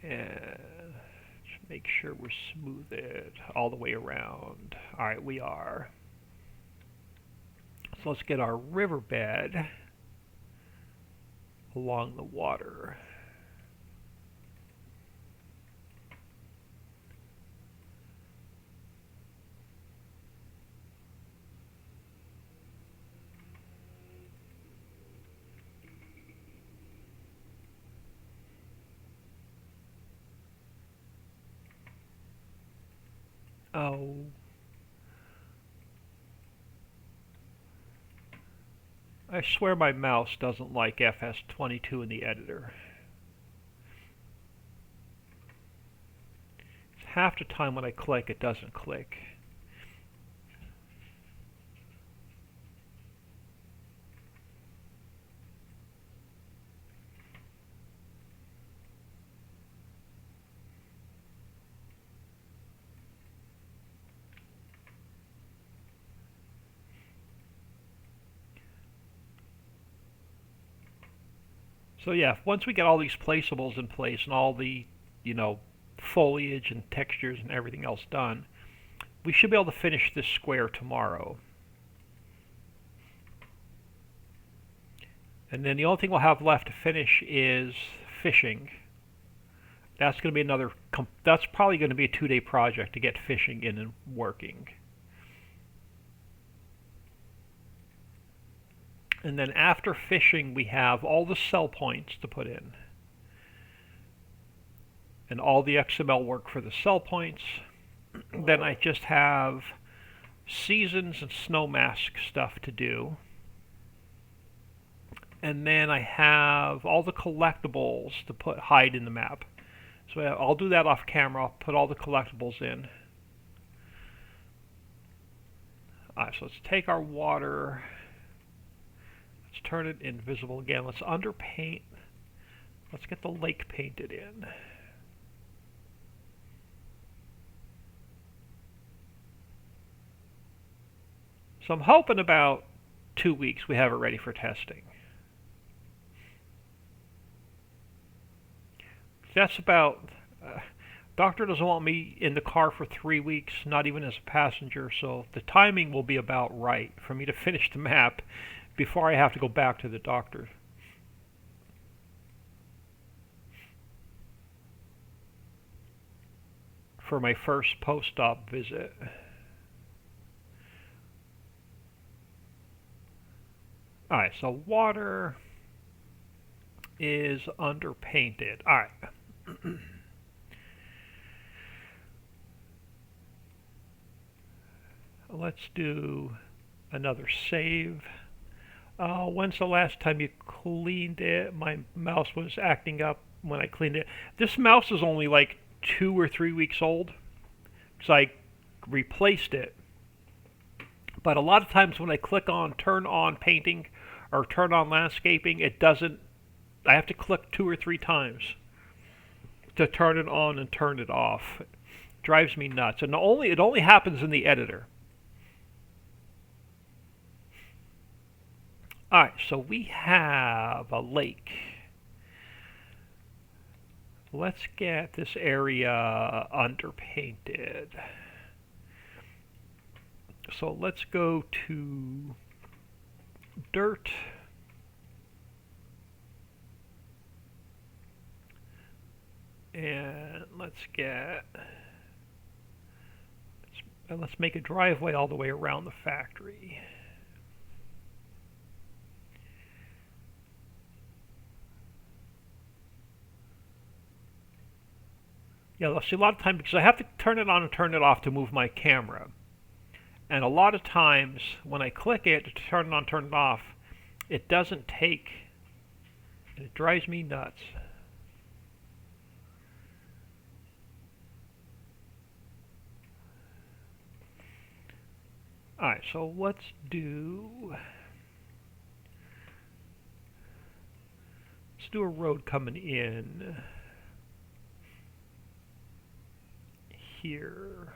And just make sure we're smooth it all the way around. Alright, we are. So let's get our riverbed along the water. Oh, I swear my mouse doesn't like FS22 in the editor. Half the time when I click, it doesn't click. So yeah, once we get all these placeables in place and all the, you know, foliage and textures and everything else done, we should be able to finish this square tomorrow. And then the only thing we'll have left to finish is fishing. That's going to be that's probably going to be a 2-day project to get fishing in and working. And then after fishing, we have all the cell points to put in. And all the XML work for the cell points. Then I just have seasons and snow mask stuff to do. And then I have all the collectibles to hide in the map. So I'll do that off camera. I'll put all the collectibles in. Alright, so let's take our water. Let's turn it invisible again. Let's underpaint. Let's get the lake painted in. So I'm hoping about 2 weeks we have it ready for testing. That's about... Doctor doesn't want me in the car for 3 weeks, not even as a passenger, so the timing will be about right for me to finish the map before I have to go back to the doctor. For my first post-op visit. Alright, so water is underpainted. Alright. Let's do another save. When's the last time you cleaned it? My mouse was acting up when I cleaned it. This mouse is only like 2 or 3 weeks old because I replaced it. But a lot of times when I click on turn on painting or turn on landscaping, it doesn't. I have to click 2 or 3 times to turn it on and turn it off. It drives me nuts. And it only happens in the editor. Alright, so we have a lake. Let's get this area underpainted. So let's go to dirt. And let's make a driveway all the way around the factory. Yeah, see, a lot of times, because I have to turn it on and turn it off to move my camera. And a lot of times, when I click it to turn it on, turn it off, it doesn't take. And it drives me nuts. Alright, so let's do a road coming in here,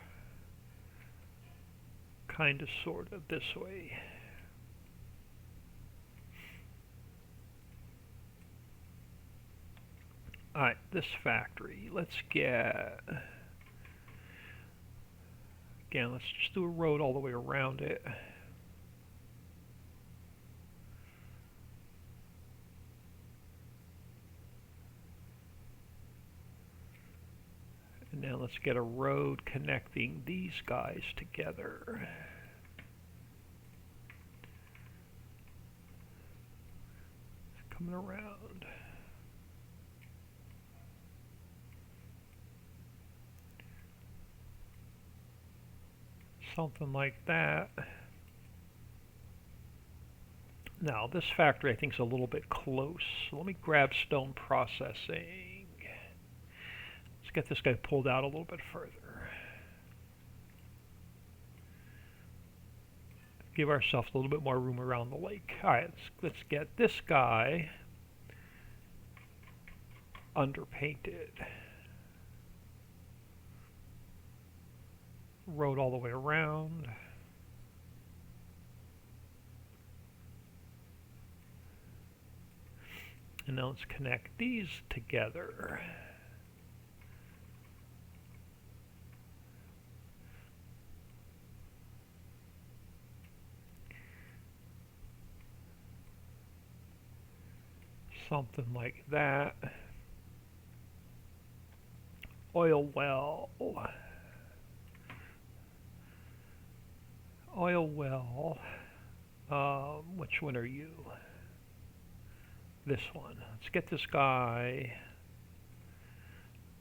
kind of, sort of, this way. Alright, this factory, let's just do a road all the way around it. And now let's get a road connecting these guys together. Coming around. Something like that. Now, this factory I think is a little bit close. So let me grab stone processing. Let's get this guy pulled out a little bit further. Give ourselves a little bit more room around the lake. Alright, let's get this guy underpainted. Road all the way around. And now let's connect these together. Something like that. Oil well. Oil well. Which one are you? This one. Let's get this guy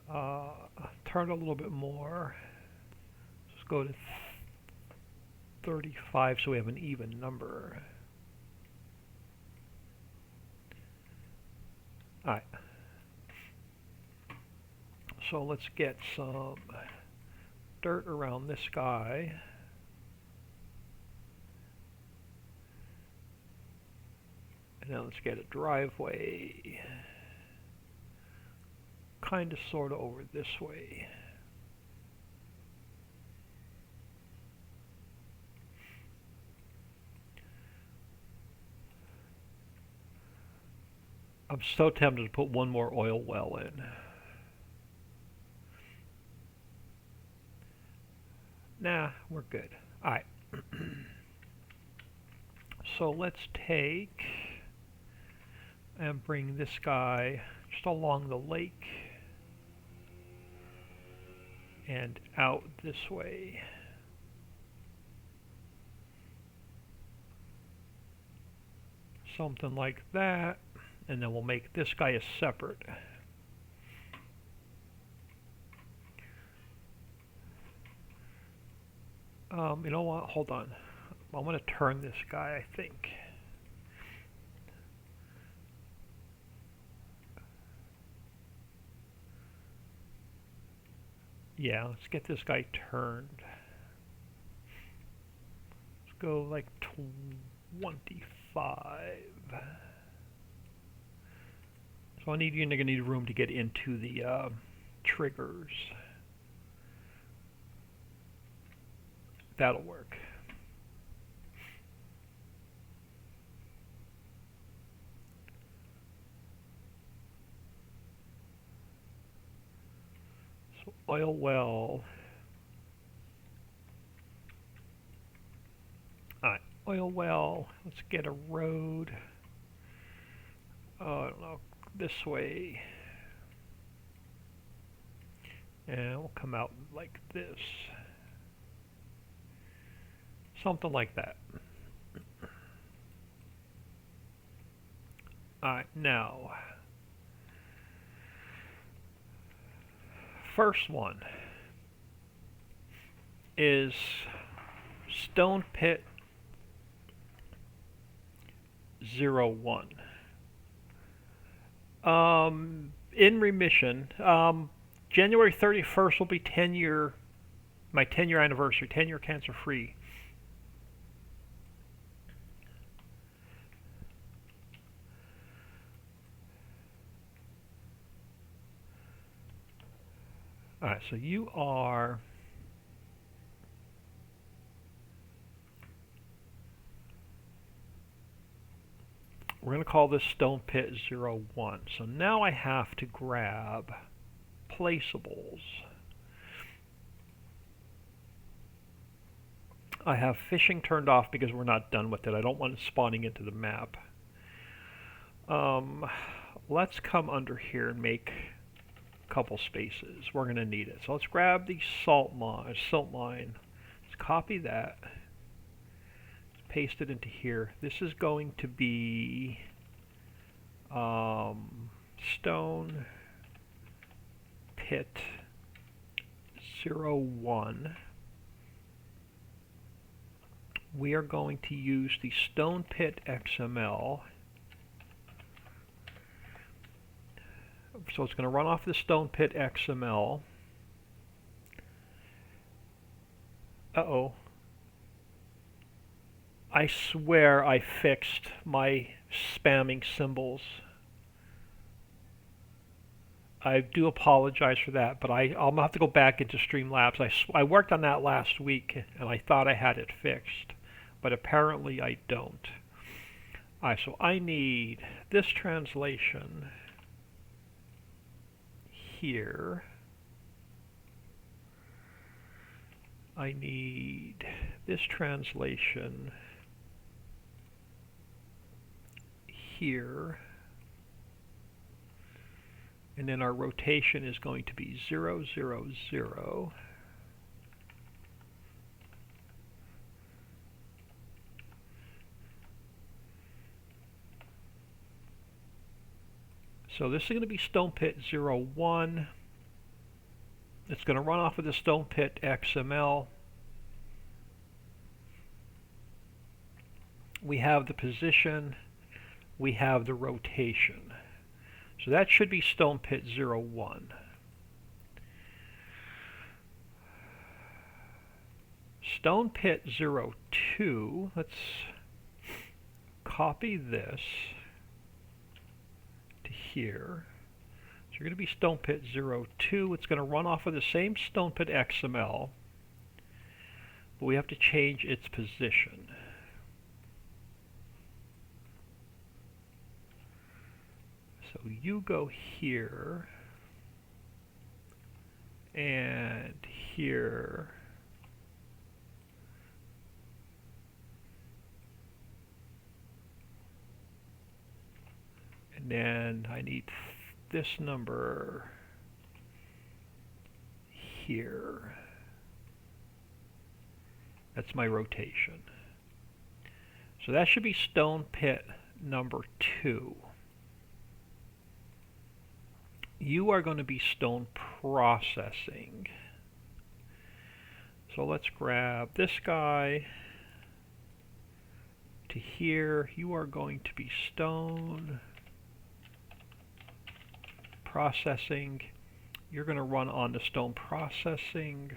turn a little bit more. Let's go to 35 so we have an even number. Alright. So let's get some dirt around this guy. And now let's get a driveway. Kind of sort of over this way. I'm so tempted to put one more oil well in. Nah, we're good. Alright. So let's take and bring this guy just along the lake and out this way. Something like that. And then we'll make this guy a separate. You know what? Hold on. I'm going to turn this guy, I think. Yeah, let's get this guy turned. Let's go like 25. So you're going to need room to get into the triggers. That'll work. So oil well. Alright, oil well. Let's get a road. I don't know, this way. And we'll come out like this. Something like that. Alright, now. First one is Stone Pit 01. In remission. January 31st will be my 10-year anniversary, 10-year cancer-free. Alright, so you are we're going to call this Stone Pit 01. So now I have to grab placeables. I have fishing turned off because we're not done with it. I don't want it spawning into the map. Let's come under here and make a couple spaces. We're going to need it. So let's grab the silt line. Let's copy that. Let's paste it into here. This is going to be Stone Pit 01. we are going to use the Stone Pit XML. So it's going to run off the Stone Pit XML. Uh-oh. I swear I fixed my spamming symbols. I do apologize for that, but I'll have to go back into Streamlabs. I worked on that last week, and I thought I had it fixed, but apparently I don't. Alright, so I need this translation here. I need this translation here. And then our rotation is going to be 0, 0, 0. So this is going to be Stone Pit 0, 1. It's going to run off of the Stone Pit XML. We have the position. We have the rotation. So that should be Stone Pit 0, 1. Stone Pit 0, 2, let's copy this to here. So you're going to be Stone Pit 0, 2. It's going to run off of the same Stone Pit XML, but we have to change its position. So you go here and here. And then I need this number here. That's my rotation. So that should be Stone Pit number 2. You are going to be stone processing. So let's grab this guy to here. You are going to be stone processing. You're going to run on the stone processing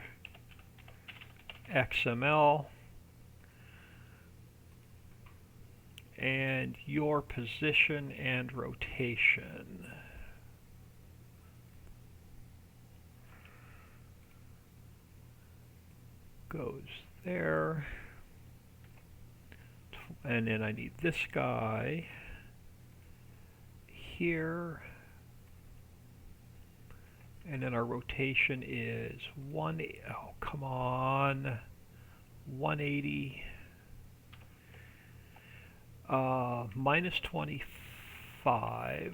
XML. And your position and rotation goes there, and then I need this guy here, and then our rotation is 180 minus 25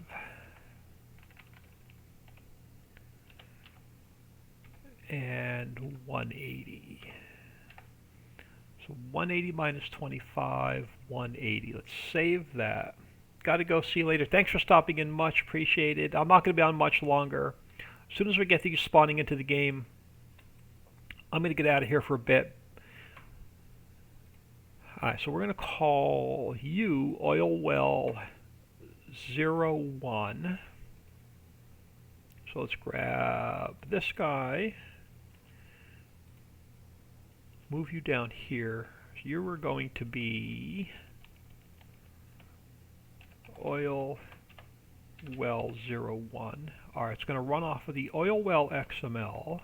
and 180. So 180 minus 25, 180. Let's save that. Got to go. See you later. Thanks for stopping in. Much appreciated. I'm not going to be on much longer. As soon as we get these spawning into the game, I'm going to get out of here for a bit. Alright, so we're going to call you oil well 01. So let's grab this guy. Move you down here. So you were going to be oil well 01. Alright, it's going to run off of the oil well XML.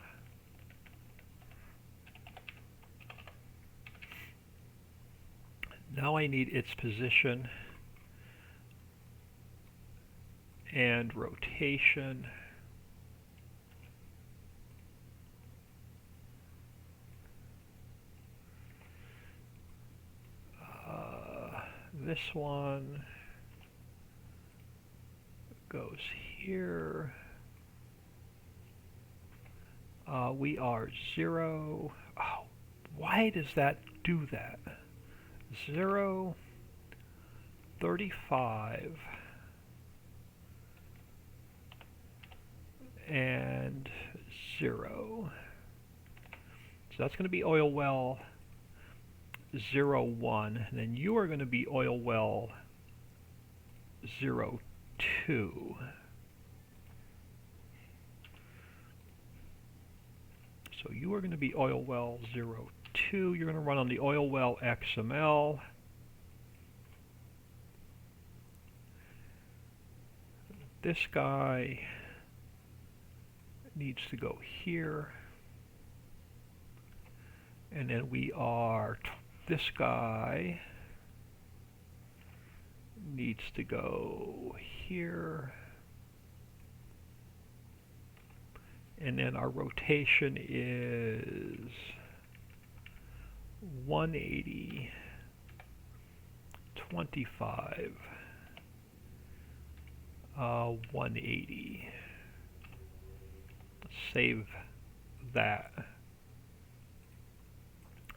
Now I need its position and rotation. This one goes here. We are 0. Oh, why does that do that? 0, 35, and 0. So that's going to be oil well 01, and then you are going to be oil well 02. So you are going to be oil well 02. You're going to run on the oil well XML. This guy needs to go here. And then this guy needs to go here. And then our rotation is 180, 25, 180. Let's save that.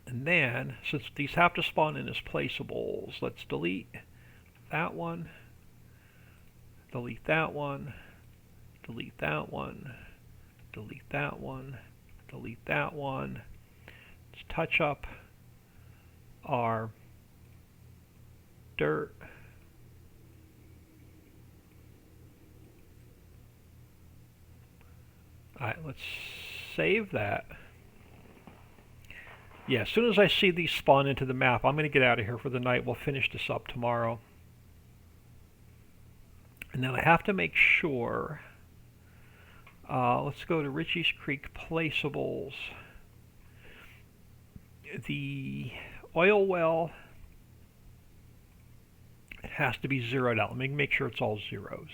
And then, since these have to spawn in as placeables, let's delete that one, delete that one, delete that one, delete that one, delete that one. Let's touch up our dirt. Alright, let's save that. Yeah, as soon as I see these spawn into the map, I'm going to get out of here for the night. We'll finish this up tomorrow. And then I have to make sure, let's go to Ricci Creek Placeables. The oil well has to be zeroed out. Let me make sure it's all zeros.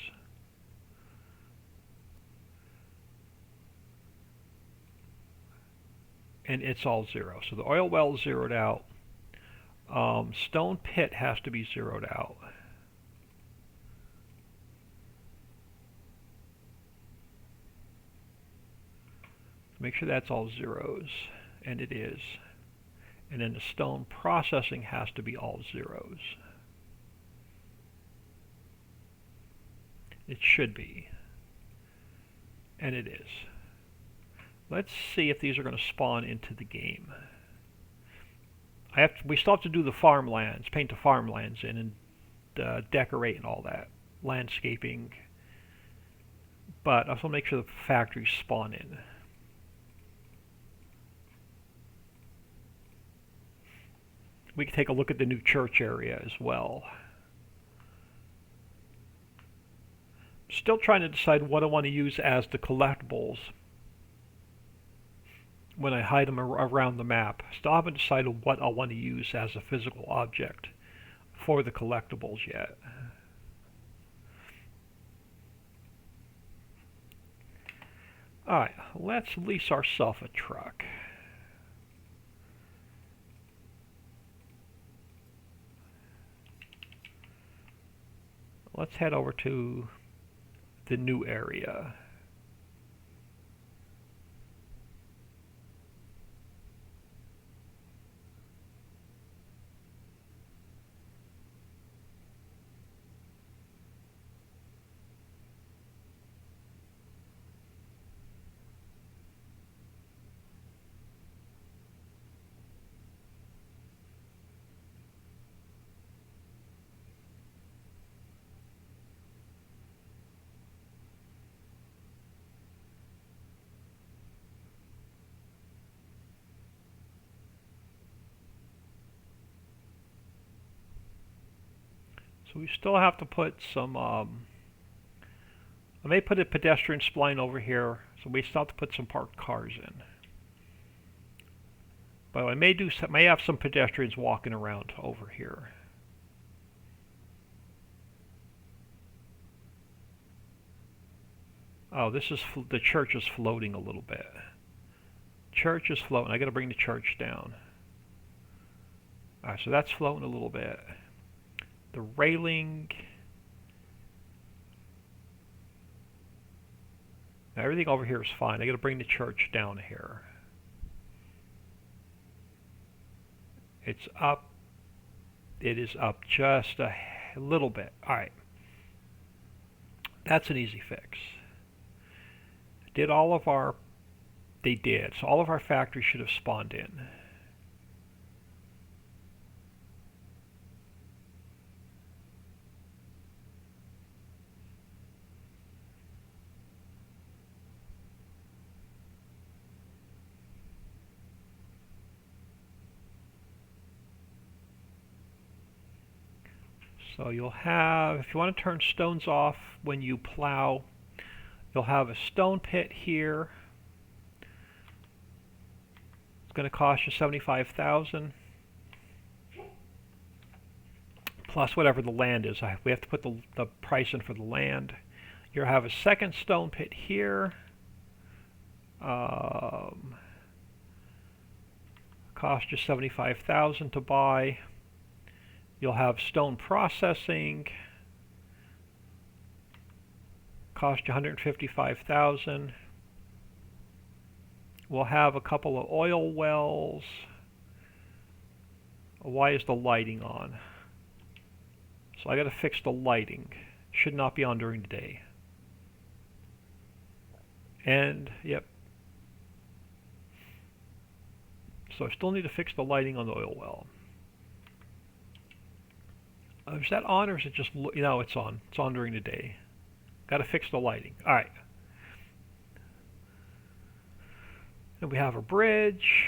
And it's all zero. So the oil well is zeroed out. Stone pit has to be zeroed out. Make sure that's all zeros, and it is. And then the stone processing has to be all zeros. It should be. And it is. Let's see if these are going to spawn into the game. We still have to do the farmlands, paint the farmlands in, and decorate and all that, landscaping. But I also make sure the factories spawn in. We can take a look at the new church area as well. Still trying to decide what I want to use as the collectibles when I hide them around the map. Still haven't decided what I want to use as a physical object for the collectibles yet. Alright, let's lease ourselves a truck. Let's head over to the new area. So we still have to put some, I may put a pedestrian spline over here, so we still have to put some parked cars in. But I may have some pedestrians walking around over here. Oh, the church is floating a little bit. Church is floating. I got to bring the church down. All right, so that's floating a little bit. The railing. Now everything over here is fine. I got to bring the church down here. It's up. It is up just a little bit. All right. That's an easy fix. They did. So all of our factories should have spawned in. So you'll have, if you want to turn stones off when you plow, you'll have a stone pit here. It's going to cost you 75,000 plus whatever the land is. We have to put the price in for the land. You'll have a second stone pit here. Cost you 75,000 to buy. You'll have stone processing. Cost you 155,000. We'll have a couple of oil wells. Why is the lighting on? So I got to fix the lighting. Should not be on during the day. And yep. So I still need to fix the lighting on the oil well. Is that on, or is it just, no, it's on. It's on during the day. Got to fix the lighting. All right. And we have a bridge,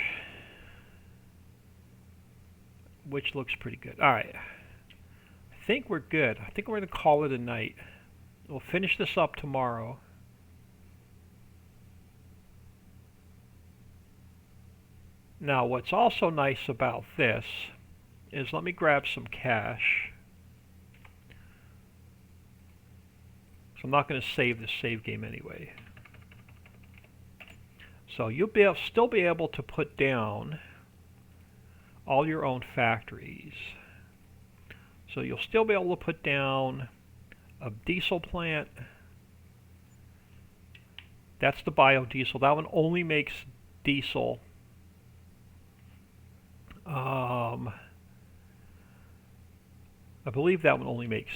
which looks pretty good. All right. I think we're good. I think we're going to call it a night. We'll finish this up tomorrow. Now, what's also nice about this is, let me grab some cash. So I'm not going to save this save game anyway. So you'll still be able to put down all your own factories. So you'll still be able to put down a diesel plant. That's the biodiesel. That one only makes diesel. I believe that one only makes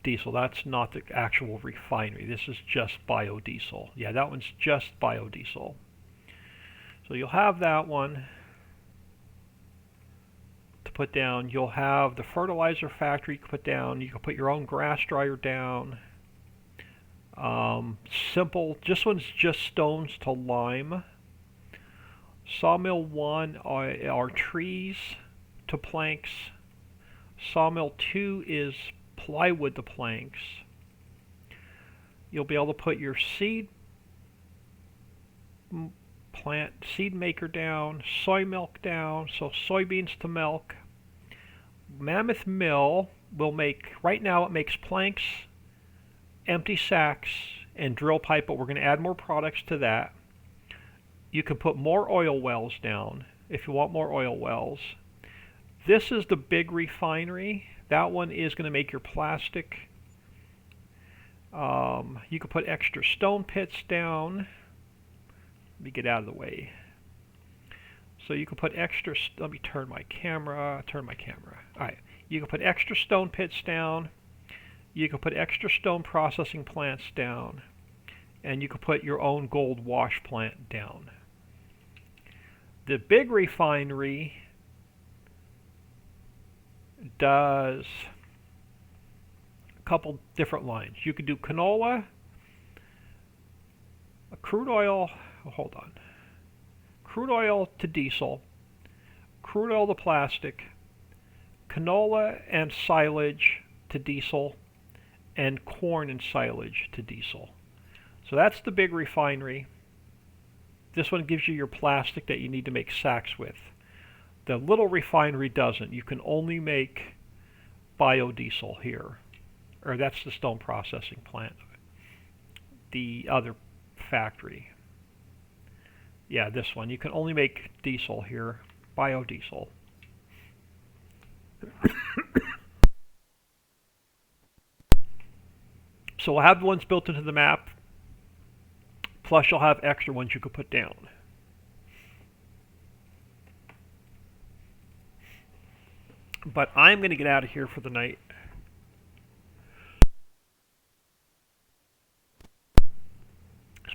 diesel. That's not the actual refinery. This is just biodiesel. Yeah, that one's just biodiesel. So you'll have that one to put down. You'll have the fertilizer factory you can put down. You can put your own grass dryer down. Simple. This one's just stones to lime. Sawmill 1 are trees to planks. Sawmill 2 is plywood to planks. You'll be able to put your seed maker down, soy milk down, so soybeans to milk. Mammoth Mill will make, right now it makes planks, empty sacks, and drill pipe, but we're going to add more products to that. You can put more oil wells down if you want more oil wells. This is the big refinery. That one is going to make your plastic. You can put extra stone pits down. Let me get out of the way. So you can put extra, let me turn my camera. Alright, you can put extra stone pits down. You can put extra stone processing plants down. And you can put your own gold wash plant down. The big refinery does a couple different lines. You could do canola, a crude oil, crude oil to diesel, crude oil to plastic, canola and silage to diesel, and corn and silage to diesel. So that's the big refinery. This one gives you your plastic that you need to make sacks with. The little refinery doesn't. You can only make biodiesel here. Or that's the stone processing plant. The other factory. Yeah, this one. You can only make diesel here. Biodiesel. So we'll have the ones built into the map. Plus you'll have extra ones you could put down. But I'm going to get out of here for the night.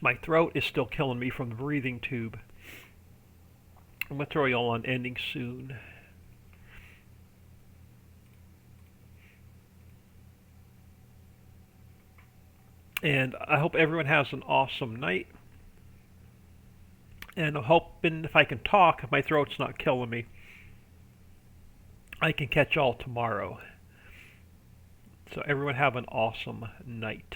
My throat is still killing me from the breathing tube. I'm going to throw y'all on ending soon. And I hope everyone has an awesome night. And I'm hoping if I can talk, if my throat's not killing me, I can catch y'all tomorrow. So everyone have an awesome night.